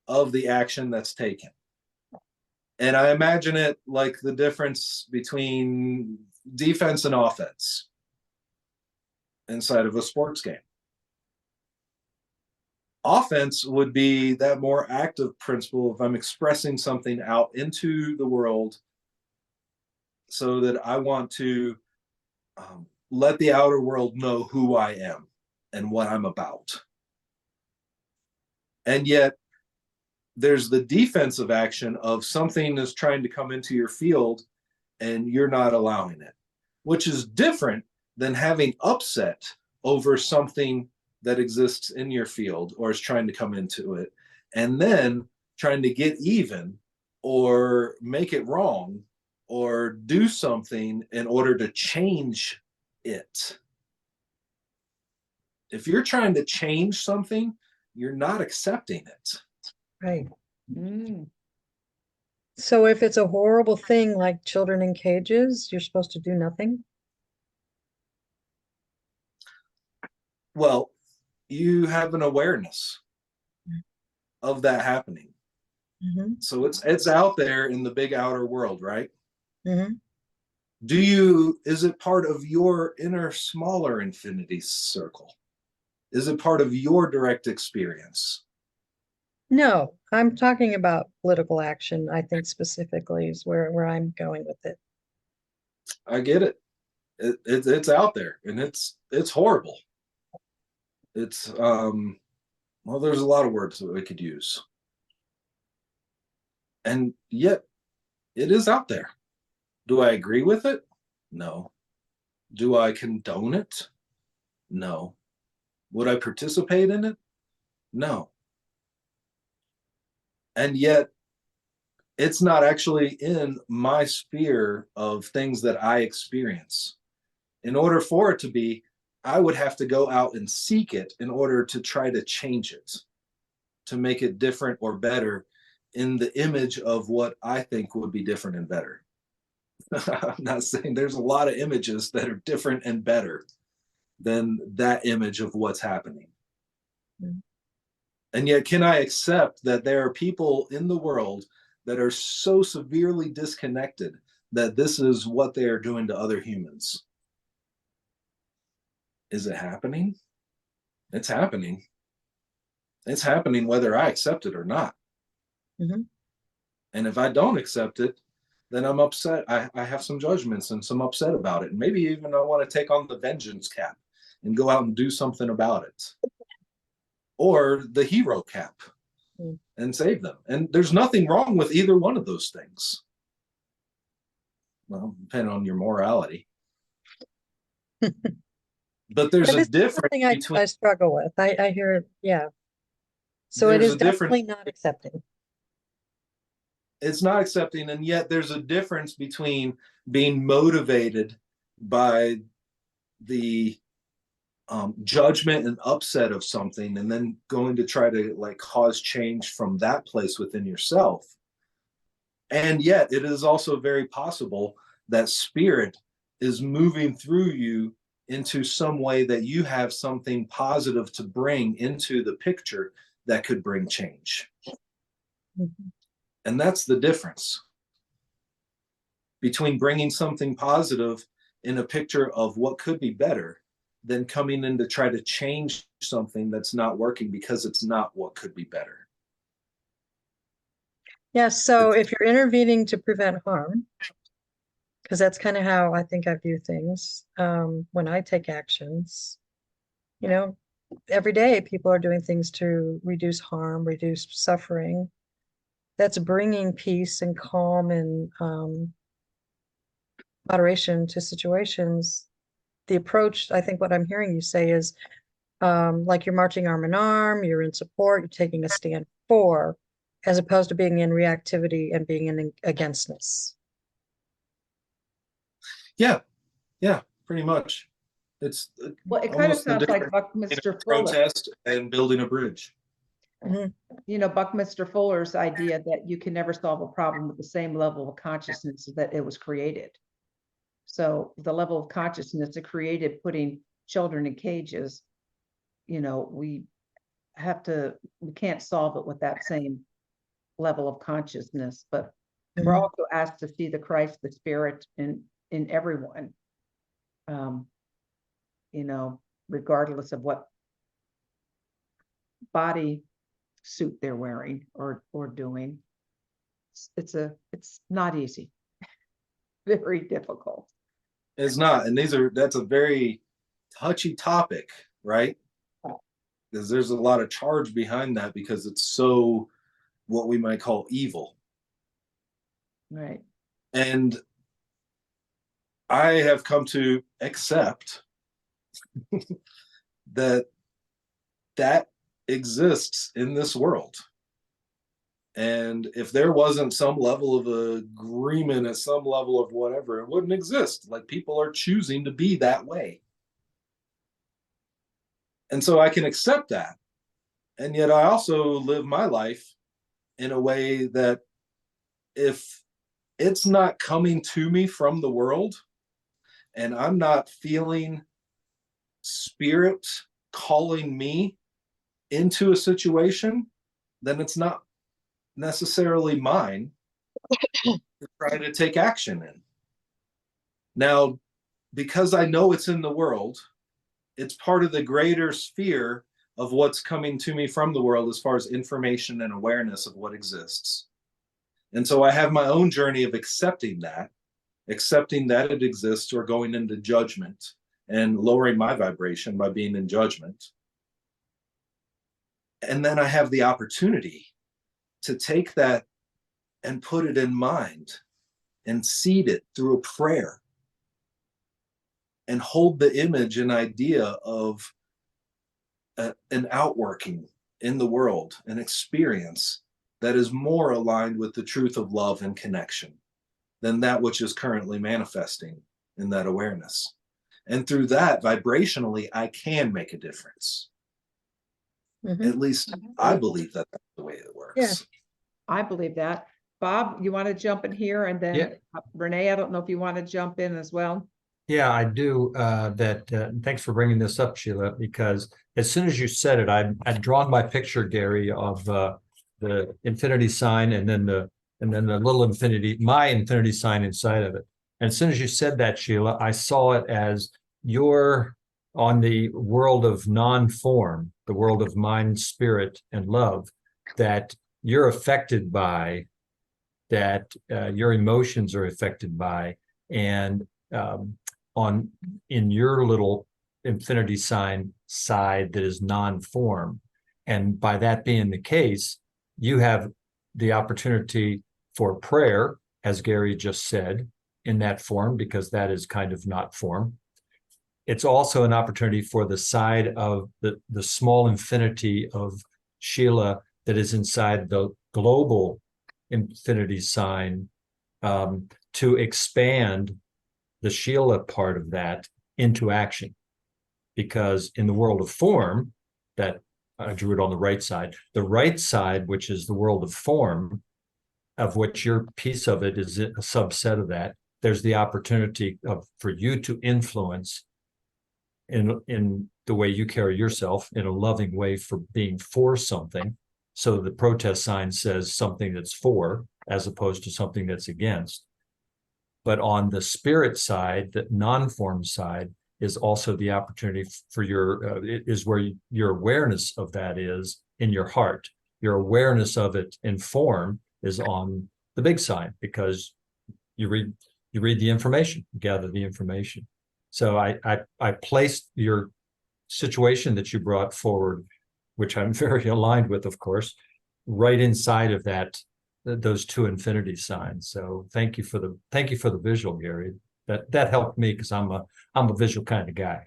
of the action that's taken. And I imagine it like the difference between defense and offense inside of a sports game. Offense would be that more active principle if I'm expressing something out into the world so that I want to let the outer world know who I am and what I'm about. And yet, there's the defensive action of something is trying to come into your field and you're not allowing it, which is different than having upset over something that exists in your field or is trying to come into it, and then trying to get even or make it wrong or do something in order to change it. If you're trying to change something, you're not accepting it. Right. Mm. So if it's a horrible thing like children in cages, you're supposed to do nothing? Well, you have an awareness of that happening. Mm-hmm. So it's out there in the big outer world, right? Mm-hmm. Is it part of your inner smaller infinity circle? Is it part of your direct experience? No, I'm talking about political action, I think specifically is where I'm going with it. I get it. It's out there and it's horrible. It's well, there's a lot of words that we could use. And yet it is out there. Do I agree with it? No. Do I condone it? No. Would I participate in it? No. And yet it's not actually in my sphere of things that I experience. In order for it to be, I would have to go out and seek it in order to try to change it, to make it different or better in the image of what I think would be different and better. I'm not saying there's a lot of images that are different and better than that image of what's happening. Mm. And yet, can I accept that there are people in the world that are so severely disconnected that this is what they are doing to other humans? Is it happening? It's happening. It's happening whether I accept it or not. Mm-hmm. And if I don't accept it, then I'm upset. I have some judgments and some upset about it. And maybe even I want to take on the vengeance cap and go out and do something about it. Or the hero cap and save them. And there's nothing wrong with either one of those things. Well, depending on your morality. But there's a difference between. I struggle with. I hear it, yeah. So it There's is a difference. definitely not accepting. It's not accepting, and yet there's a difference between being motivated by the judgment and upset of something and then going to try to like cause change from that place within yourself. And yet it is also very possible that spirit is moving through you into some way that you have something positive to bring into the picture that could bring change. Mm-hmm. And that's the difference between bringing something positive in a picture of what could be better than coming in to try to change something that's not working because it's not what could be better. Yeah, so if you're intervening to prevent harm, because that's kind of how I think I view things, when I take actions, you know, every day people are doing things to reduce harm, reduce suffering. That's bringing peace and calm and moderation to situations. The approach, I think what I'm hearing you say is like you're marching arm in arm, you're in support, you're taking a stand for, as opposed to being in reactivity and being in againstness. Yeah, pretty much. It's Well, it kind of sounds like Buckminster Fuller. Protest and building a bridge. Mm-hmm. You know, Buckminster Fuller's idea that you can never solve a problem with the same level of consciousness that it was created. So the level of consciousness that created putting children in cages, you know, we can't solve it with that same level of consciousness, but we're Mhm. also asked to see the Christ, the Spirit in everyone, you know, regardless of what body suit they're wearing or doing. It's not easy. Very difficult. It's not, and that's a very touchy topic, right? Because there's a lot of charge behind that because it's so what we might call evil. Right. And I have come to accept that exists in this world. And if there wasn't some level of agreement at some level of whatever, it wouldn't exist. Like, people are choosing to be that way. And so I can accept that. And yet I also live my life in a way that if it's not coming to me from the world and I'm not feeling spirit calling me into a situation, then it's not necessarily mine to try to take action in. Now, because I know it's in the world, it's part of the greater sphere of what's coming to me from the world as far as information and awareness of what exists. And so I have my own journey of accepting that it exists, or going into judgment and lowering my vibration by being in judgment. And then I have the opportunity to take that and put it in mind and seed it through a prayer and hold the image and idea of an outworking in the world, an experience that is more aligned with the truth of love and connection than that which is currently manifesting in that awareness. And through that, vibrationally, I can make a difference. At least I believe that that's the way it works. Yeah. I believe that. Bob, you want to jump in here? And then Renee, I don't know if you want to jump in as well. Yeah, I do. Thanks for bringing this up, Sheila, because as soon as you said it, I'd drawn my picture, Gary, of the infinity sign and then the little infinity, my infinity sign inside of it. And as soon as you said that, Sheila, I saw it as you're on the world of non-form, the world of mind, spirit, and love, that you're affected by, that your emotions are affected by, and in your little infinity sign side that is non-form. And by that being the case, you have the opportunity for prayer, as Gary just said, in that form, because that is kind of not form. It's also an opportunity for the side of the small infinity of Sheila that is inside the global infinity sign, to expand the Sheila part of that into action. Because in the world of form, that I drew it on the right side, which is the world of form, of which your piece of it is a subset of that, there's the opportunity for you to influence in the way you carry yourself in a loving way for being for something. So the protest sign says something that's for, as opposed to something that's against. But on the spirit side, the non-form side, is also the opportunity for is where your awareness of that is in your heart. Your awareness of it in form is on the big sign, because you read the information, gather the information. So I placed your situation that you brought forward, which I'm very aligned with, of course, right inside of those two infinity signs. So thank you for the visual, Gary. That helped me, because I'm a visual kind of guy.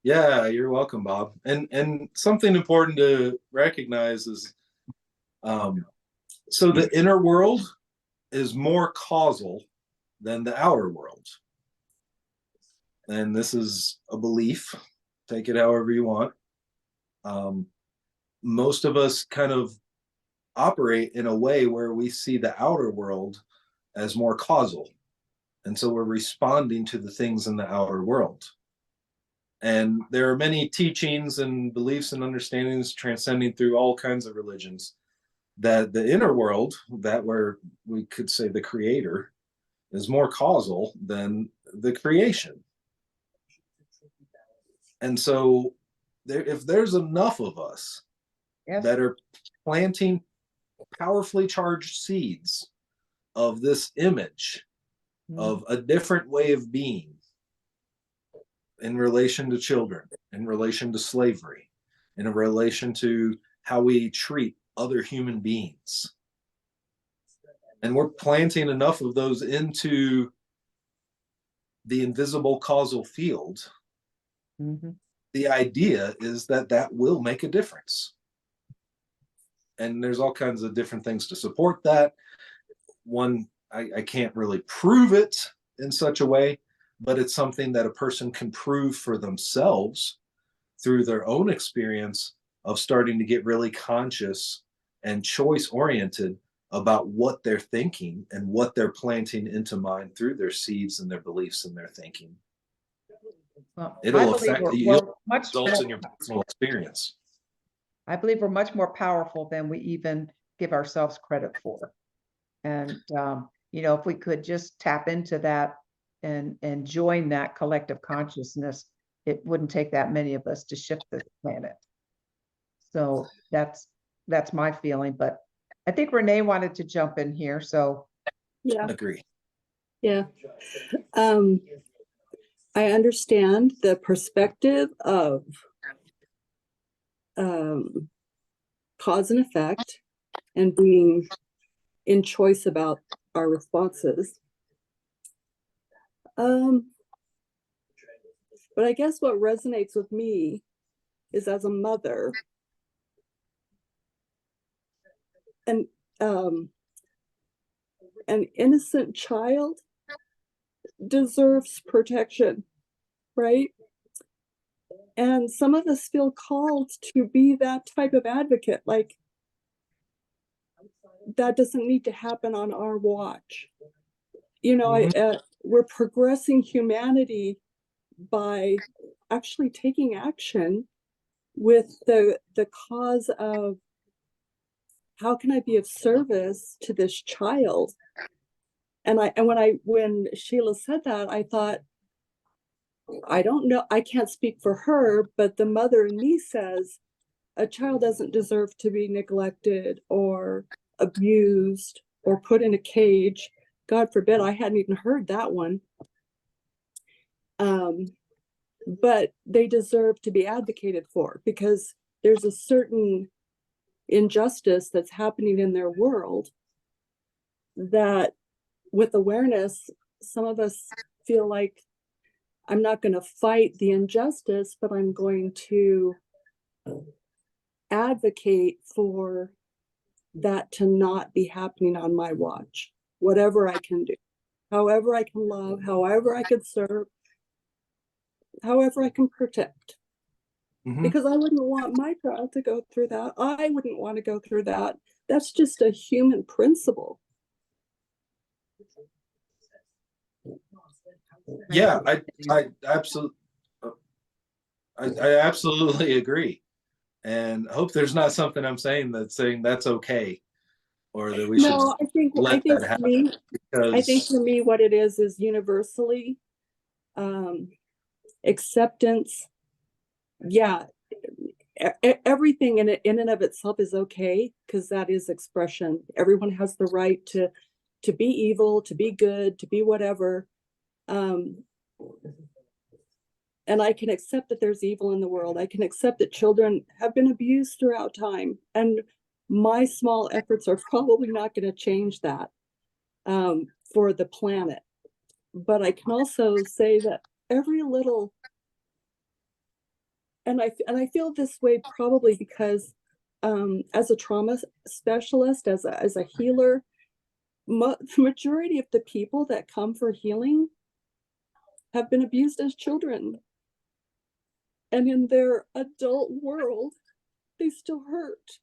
Yeah, you're welcome, Bob. And something important to recognize is, so the inner world is more causal than the outer world. And this is a belief, take it however you want. Most of us kind of operate in a way where we see the outer world as more causal. And so we're responding to the things in the outer world. And there are many teachings and beliefs and understandings transcending through all kinds of religions, that the inner world, that where we could say the creator, is more causal than the creation. And so if there's enough of us Yes. that are planting powerfully charged seeds of this image of a different way of being in relation to children, in relation to slavery, in relation to how we treat other human beings. And we're planting enough of those into the invisible causal field. Mhm. The idea is that that will make a difference. And there's all kinds of different things to support that. One, I can't really prove it in such a way, but it's something that a person can prove for themselves through their own experience of starting to get really conscious and choice oriented about what they're thinking and what they're planting into mind through their seeds and their beliefs and their thinking. Well, I It'll believe affect we're, you, we're much results in more, your personal experience. I believe we're much more powerful than we even give ourselves credit for. And, you know, if we could just tap into that and join that collective consciousness, it wouldn't take that many of us to shift this planet. So that's my feeling, but I think Renee wanted to jump in here. So Yeah, Agree. yeah. I understand the perspective of cause and effect and being in choice about our responses. But I guess what resonates with me is, as a mother, an innocent child deserves protection, right? And some of us feel called to be that type of advocate, like that doesn't need to happen on our watch. You know, we're progressing humanity by actually taking action with the cause of how can I be of service to this child? And when Sheila said that, I thought, I don't know, I can't speak for her, but the mother in me says a child doesn't deserve to be neglected or abused or put in a cage. God forbid, I hadn't even heard that one. But they deserve to be advocated for, because there's a certain injustice that's happening in their world that, with awareness, some of us feel like, I'm not going to fight the injustice, but I'm going to advocate for that to not be happening on my watch, whatever I can do, however I can love, however I can serve, however I can protect. Because I wouldn't want my child to go through that. I wouldn't want to go through that. That's just a human principle. Yeah, I absolutely agree. And I hope there's not something I'm saying that's saying that's okay, or that we should No, I think let that for happen. me, I think Because for me, what it is universally acceptance. Yeah, everything in and of itself is okay, because that is expression. Everyone has the right to be evil, to be good, to be whatever. And I can accept that there's evil in the world. I can accept that children have been abused throughout time, and my small efforts are probably not going to change that for the planet. But I can also say that every little, and I feel this way probably because as a trauma specialist, as a healer, the majority of the people that come for healing have been abused as children. And in their adult world, they still hurt.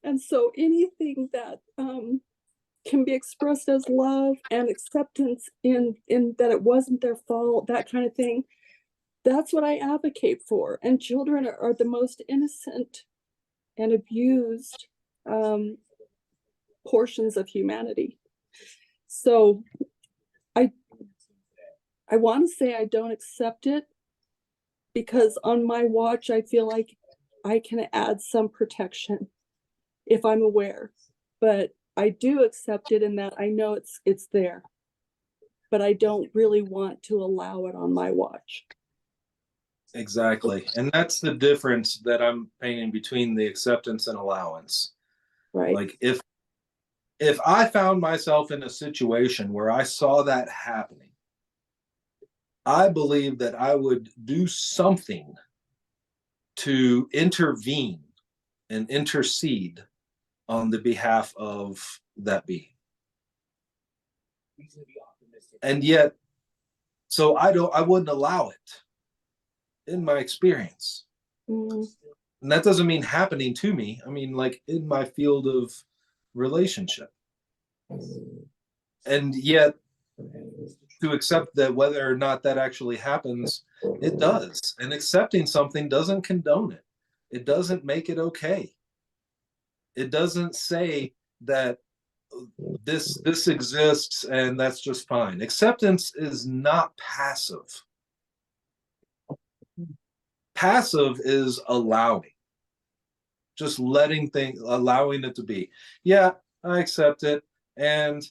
And so anything that can be expressed as love and acceptance in that it wasn't their fault, that kind of thing, that's what I advocate for. And children are the most innocent and abused portions of humanity. So I want to say I don't accept it, because on my watch, I feel like I can add some protection if I'm aware. But I do accept it in that I know it's there, but I don't really want to allow it on my watch. Exactly. And that's the difference that I'm painting between the acceptance and allowance. Right. Like if I found myself in a situation where I saw that happening, I believe that I would do something to intervene and intercede on the behalf of that being. And yet, so I wouldn't allow it in my experience. Mm. And that doesn't mean happening to me. I mean, like in my field of relationship. And yet, to accept that whether or not that actually happens, it does. And accepting something doesn't condone it. It doesn't make it okay. It doesn't say that this exists and that's just fine. Acceptance is not passive. Passive is allowing, just letting things, allowing it to be. Yeah, I accept it, and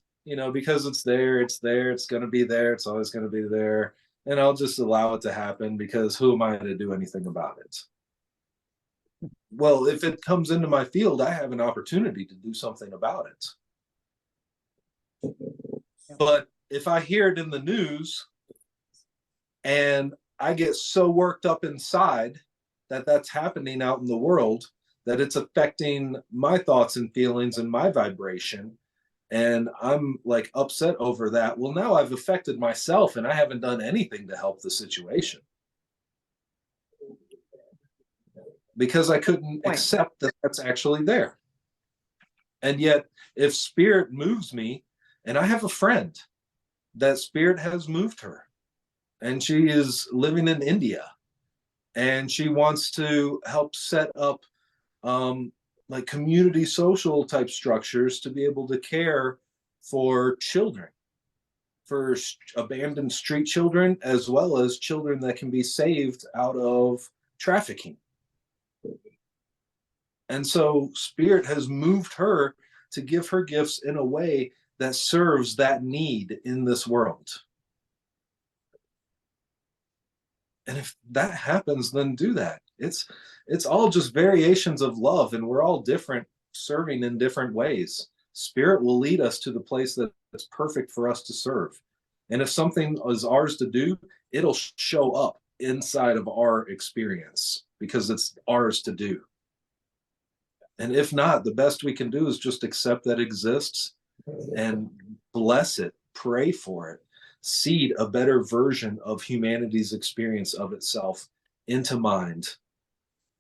because it's there, it's going to be there, it's always going to be there, and I'll just allow it to happen because who am I to do anything about it? Well, if it comes into my field, I have an opportunity to do something about it. But if I hear it in the news and I get so worked up inside that that's happening out in the world, that it's affecting my thoughts and feelings and my vibration, and I'm like upset over that, well, now I've affected myself and I haven't done anything to help the situation because I couldn't accept that that's actually there. And yet, if spirit moves me, and I have a friend that spirit has moved her, and she is living in India, and she wants to help set up like community social type structures to be able to care for children, for abandoned street children, as well as children that can be saved out of trafficking. And so spirit has moved her to give her gifts in a way that serves that need in this world. And if that happens, then do that. It's all just variations of love, and we're all different, serving in different ways. Spirit will lead us to the place that's perfect for us to serve. And if something is ours to do, it'll show up inside of our experience because it's ours to do. And if not, the best we can do is just accept that it exists and bless it, pray for it, seed a better version of humanity's experience of itself into mind,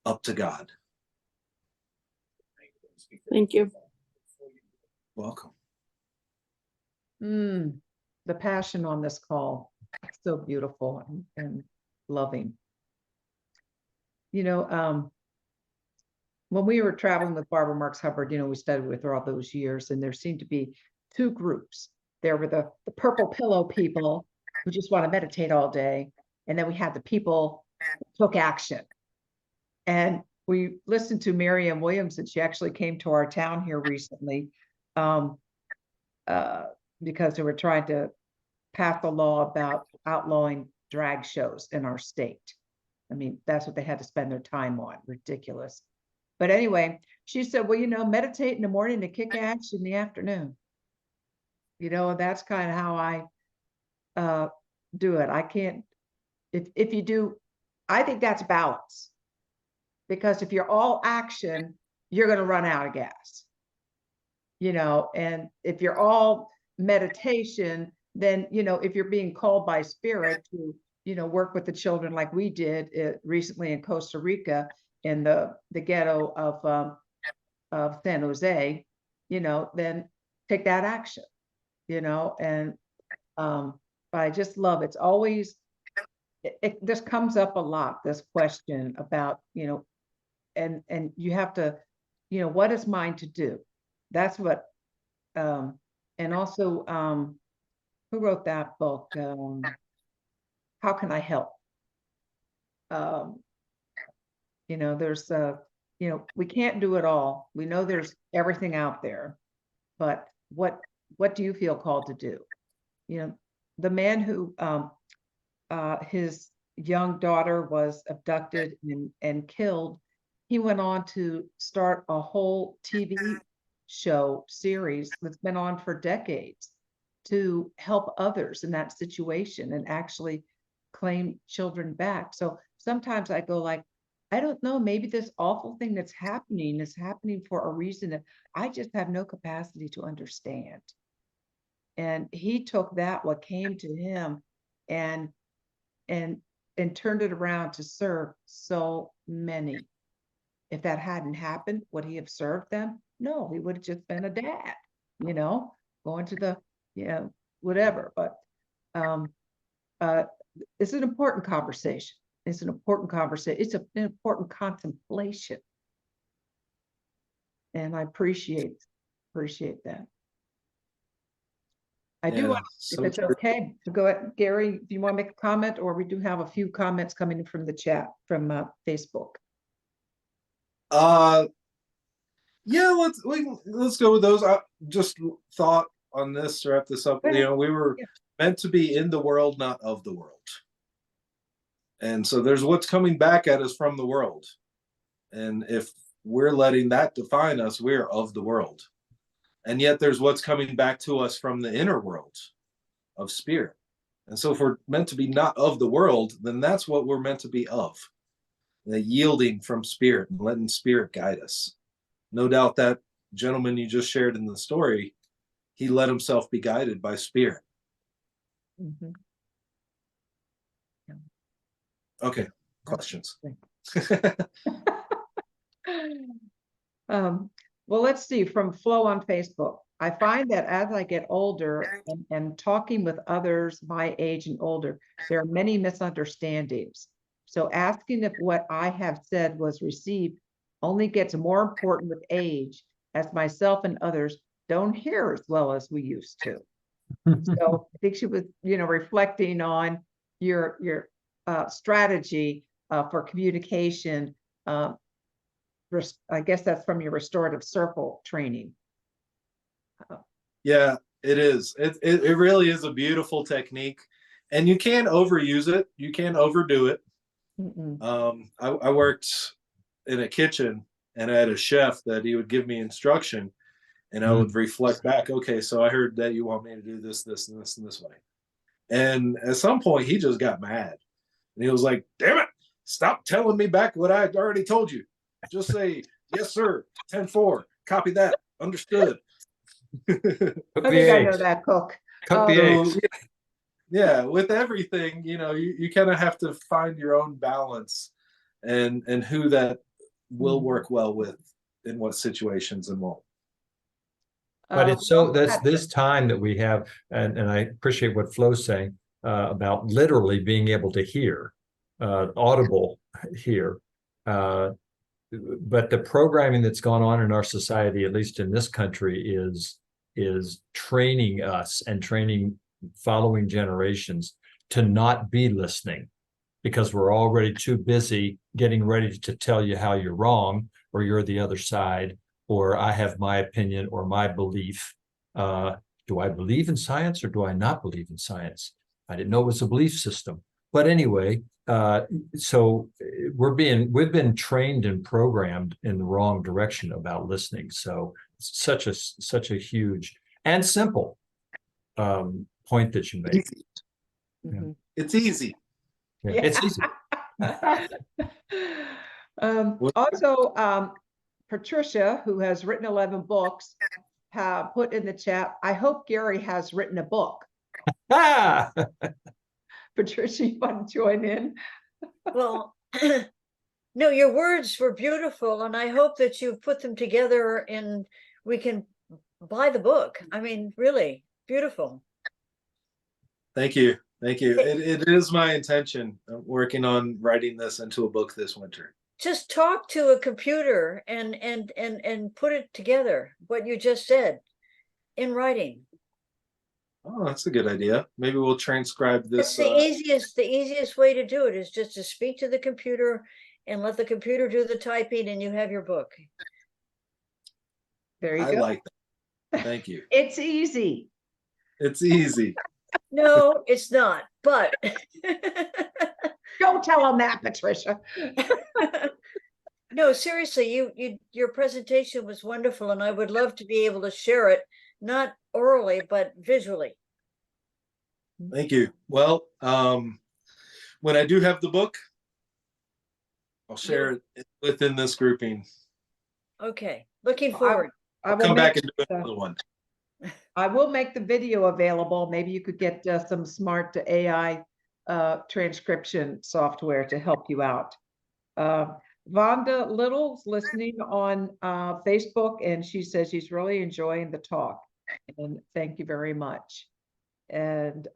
up to God. Thank you. Welcome. The passion on this call, so beautiful and loving. When we were traveling with Barbara Marks Hubbard, we studied with her all those years, and there seemed to be two groups. There were the purple pillow people who just want to meditate all day. And then we had the people who took action. And we listened to Marianne Williamson. She actually came to our town here recently because they were trying to pass a law about outlawing drag shows in our state. I mean, that's what they had to spend their time on. Ridiculous. But anyway, she said, well, meditate in the morning and kick ass in the afternoon. That's kind of how I do it. I can't, if you do, I think that's balance. Because if you're all action, you're going to run out of gas. And if you're all meditation, then, if you're being called by spirit to, work with the children like we did recently in Costa Rica in the ghetto of San Jose, then take that action, and but I just love it's always this comes up a lot, this question about, and you have to, what is mine to do? That's what and also who wrote that book? How Can I Help? You know, there's we can't do it all. We know there's everything out there, but what do you feel called to do? You know, the man who his young daughter was abducted and killed, he went on to start a whole TV show series that's been on for decades to help others in that situation and actually claim children back. So sometimes I go like, I don't know, maybe this awful thing that's happening is happening for a reason that I just have no capacity to understand. And he took that, what came to him, and turned it around to serve so many. If that hadn't happened, would he have served them? No, he would have just been a dad, going to the, whatever. But it's an important conversation. It's an important conversation. It's an important contemplation. And I appreciate that. I do want, if it's okay, to go ahead, Gary, do you want to make a comment, or we do have a few comments coming in from the chat from Facebook? Yeah, let's go with those. I just thought on this to wrap this up. We were meant to be in the world, not of the world. And so there's what's coming back at us from the world. And if we're letting that define us, we're of the world. And yet there's what's coming back to us from the inner world of spirit. And so if we're meant to be not of the world, then that's what we're meant to be of. The yielding from spirit and letting spirit guide us. No doubt that gentleman you just shared in the story, he let himself be guided by spirit. Mm-hmm. Okay, questions. Well, let's see, from Flo on Facebook. I find that as I get older and talking with others my age and older, there are many misunderstandings. So asking if what I have said was received only gets more important with age, as myself and others don't hear as well as we used to. So I think she was, reflecting on your strategy for communication. I guess that's from your restorative circle training. Yeah, it is. It really is a beautiful technique, and you can't overuse it. You can't overdo it. I worked in a kitchen, and I had a chef that he would give me instruction, and I would reflect back. Okay, so I heard that you want me to do this, this, and this, and this way. And at some point, he just got mad, and he was like, "Damn it! Stop telling me back what I already told you. Just say yes, sir. 10-4. Copy that. Understood." I think I know that, Cook. Cook the eggs. Yeah, with everything, you kind of have to find your own balance and who that will work well with in what situations and won't. But it's that's this time that we have, and I appreciate what Flo's saying about literally being able to hear, audible hear. But the programming that's gone on in our society, at least in this country, is training us and training following generations to not be listening, because we're already too busy getting ready to tell you how you're wrong, or you're the other side, or I have my opinion or my belief. Do I believe in science or do I not believe in science? I didn't know it was a belief system. But anyway, so we've been trained and programmed in the wrong direction about listening. So it's such a huge and simple point that you make. It's easy. Yeah. It's easy. Also, Patricia, who has written 11 books, put in the chat, I hope Gary has written a book. Patricia, you want to join in? Well, no, your words were beautiful, and I hope that you put them together and we can buy the book. I mean, really beautiful. Thank you. Thank you. It is my intention. I'm working on writing this into a book this winter. Just talk to a computer and put it together, what you just said, in writing. Oh, that's a good idea. Maybe we'll transcribe this. That's the easiest way to do it, is just to speak to the computer and let the computer do the typing, and you have your book. There you I go. like that. Thank you. It's easy. It's easy. No, it's not, but Don't tell them that, Patricia. no, seriously, your presentation was wonderful, and I would love to be able to share it, not orally, but visually. Thank you. Well, when I do have the book, I'll share it within this grouping. Okay, looking forward. I I'll will come back make and do another one. I will make the video available. Maybe you could get some smart AI transcription software to help you out. Vonda Little's listening on Facebook, and she says she's really enjoying the talk. And thank you very much. And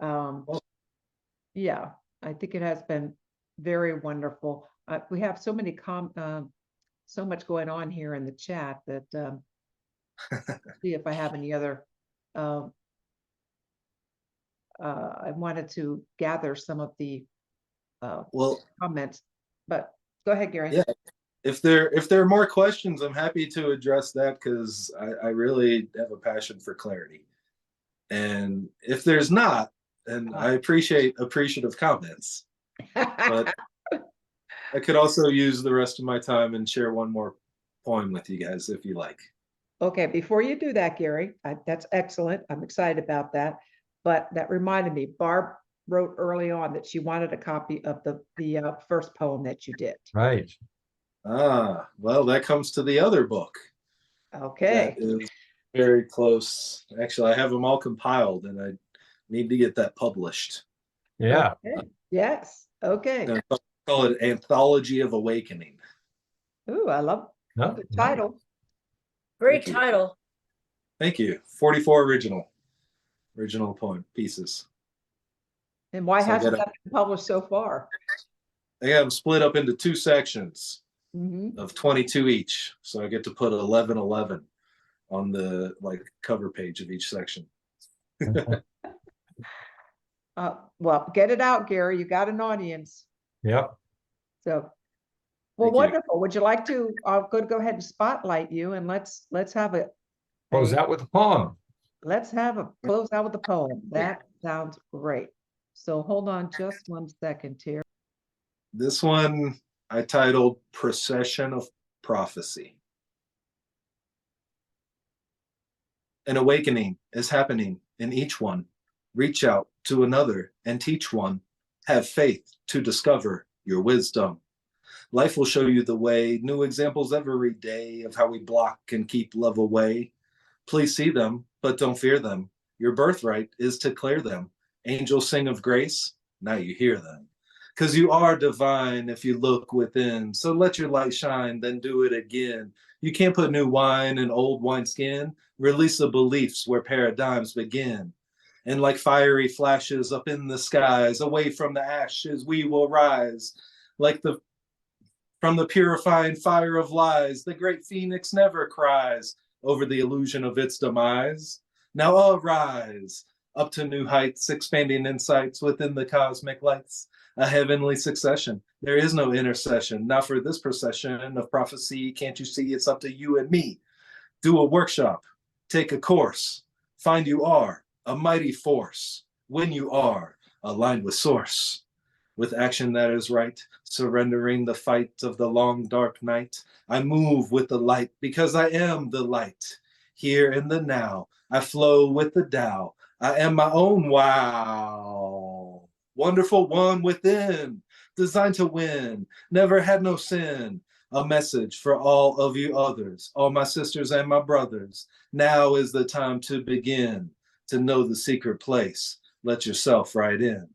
yeah, I think it has been very wonderful. We have so many so much going on here in the chat that see if I have any other. I wanted to gather some of the Well, comments, but go ahead, Gary. yeah. If there are more questions, I'm happy to address that, because I really have a passion for clarity. And if there's not, then I appreciate appreciative comments. But I could also use the rest of my time and share one more poem with you guys if you like. Okay, before you do that, Gary, that's excellent. I'm excited about that. But that reminded me, Barb wrote early on that she wanted a copy of the first poem that you did. Right. Ah, well, that comes to the other book. Okay. That is very close. Actually, I have them all compiled, and I need to get that published. Yeah. Okay. Yes. Okay. I call it Anthology of Awakening. Ooh, I love No, the title. Great Thank you. title. Thank you. 44 original poem pieces. And why So I hasn't gotta- that been published so far? I got them split up into 2 sections Mhm. of 22 each. So I get to put 11 on the cover page of each section. Well, get it out, Gary. You got an audience. Yep. So, well, Thank you. wonderful. Would you like to? I'll go ahead and spotlight you, and let's have a Close out with a poem. let's have a close out with a poem. That sounds great. So hold on just one second here. This one I titled Procession of Prophecy. An awakening is happening in each one. Reach out to another and teach one. Have faith to discover your wisdom. Life will show you the way, new examples every day of how we block and keep love away. Please see them, but don't fear them. Your birthright is to clear them. Angels sing of grace, now you hear them. Because you are divine if you look within. So let your light shine, then do it again. You can't put new wine in old wineskin. Release the beliefs where paradigms begin. And like fiery flashes up in the skies, away from the ashes we will rise. From the purifying fire of lies, the great phoenix never cries over the illusion of its demise. Now arise, up to new heights, expanding insights within the cosmic lights. A heavenly succession. There is no intercession. Now for this procession of prophecy, can't you see it's up to you and me? Do a workshop, take a course, find you are a mighty force when you are aligned with source. With action that is right, surrendering the fight of the long dark night. I move with the light because I am the light. Here in the now, I flow with the Tao. I am my own wow. Wonderful one within, designed to win, never had no sin. A message for all of you others, all my sisters and my brothers. Now is the time to begin, to know the secret place. Let yourself right in.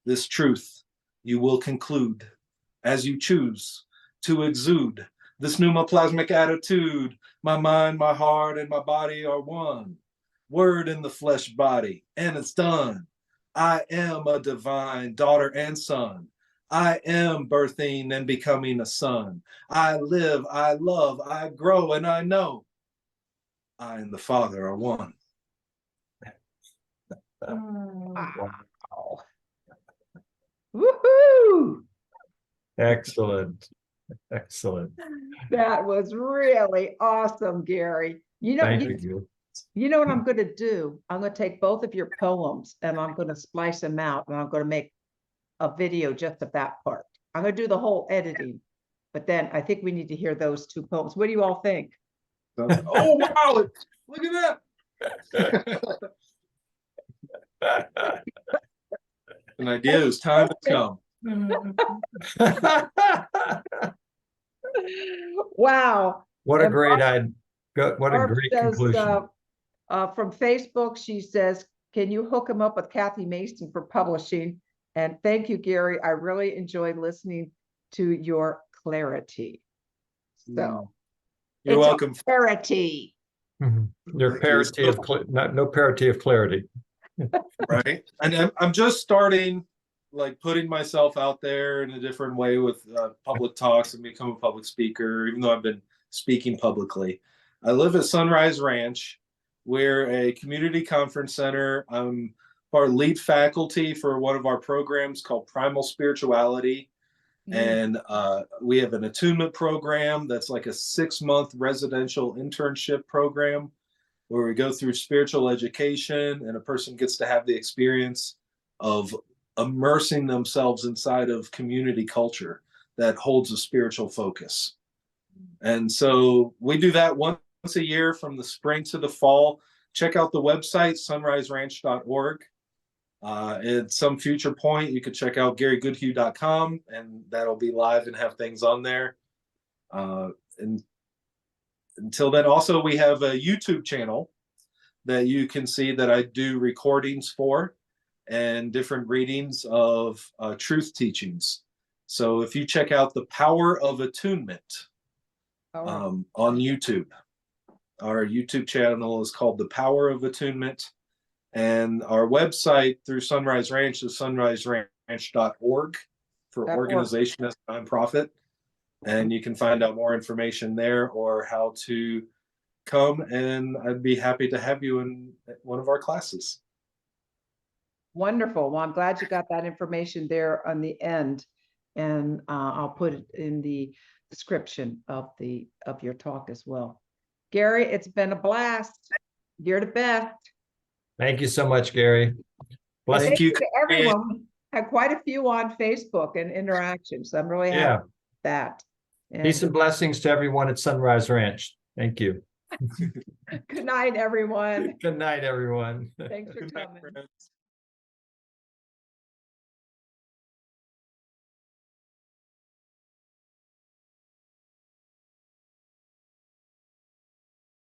This truth you will conclude as you choose to exude this pneumoplasmic attitude. My mind, my heart, and my body are one. Word in the flesh body, and it's done. I am a divine daughter and son. I am birthing and becoming a son. I live, I love, I grow, and I know I and the Father are one. Wow. Woohoo! Excellent. Excellent. That was really awesome, Gary. Thank you. You know what I'm going to do? I'm going to take both of your poems and I'm going to splice them out and I'm going to make a video just of that part. I'm going to do the whole editing, but then I think we need to hear those two poems. What do you all think? Oh, wow. Look at that. An idea whose time has come. Wow. What a And great what a Barb great says, conclusion. from Facebook, she says, can you hook him up with Kathy Mason for publishing? And thank you, Gary. I really enjoyed listening to your clarity. So You're it's welcome. clarity. Your parity of no parity of clarity. Right. And I'm just starting, like, putting myself out there in a different way with public talks and become a public speaker, even though I've been speaking publicly. I live at Sunrise Ranch. We're a community conference center. I'm part lead faculty for one of our programs called Primal Spirituality. And we have an attunement program that's like a 6-month residential internship program where we go through spiritual education and a person gets to have the experience of immersing themselves inside of community culture that holds a spiritual focus. And so we do that once a year from the spring to the fall. Check out the website, sunriseranch.org. At some future point, you could check out GaryGoodhue.com, and that'll be live and have things on there. And until then, also, we have a YouTube channel that you can see that I do recordings for and different readings of truth teachings. So if you check out The Power of Attunement on YouTube, our YouTube channel is called The Power of Attunement. And our website through Sunrise Ranch is sunriseranch.org for organization as a nonprofit. And you can find out more information there or how to come, and I'd be happy to have you in one of our classes. Wonderful. Well, I'm glad you got that information there on the end, and I'll put it in the description of your talk as well. Gary, it's been a blast. You're the best. Thank you so much, Gary. Thank you to everyone. I had quite a few on Facebook and interactions. So I'm really happy with that. And peace and blessings to everyone at Sunrise Ranch. Thank you. good night, everyone. Good night, everyone. Thanks for Good night, coming. friends.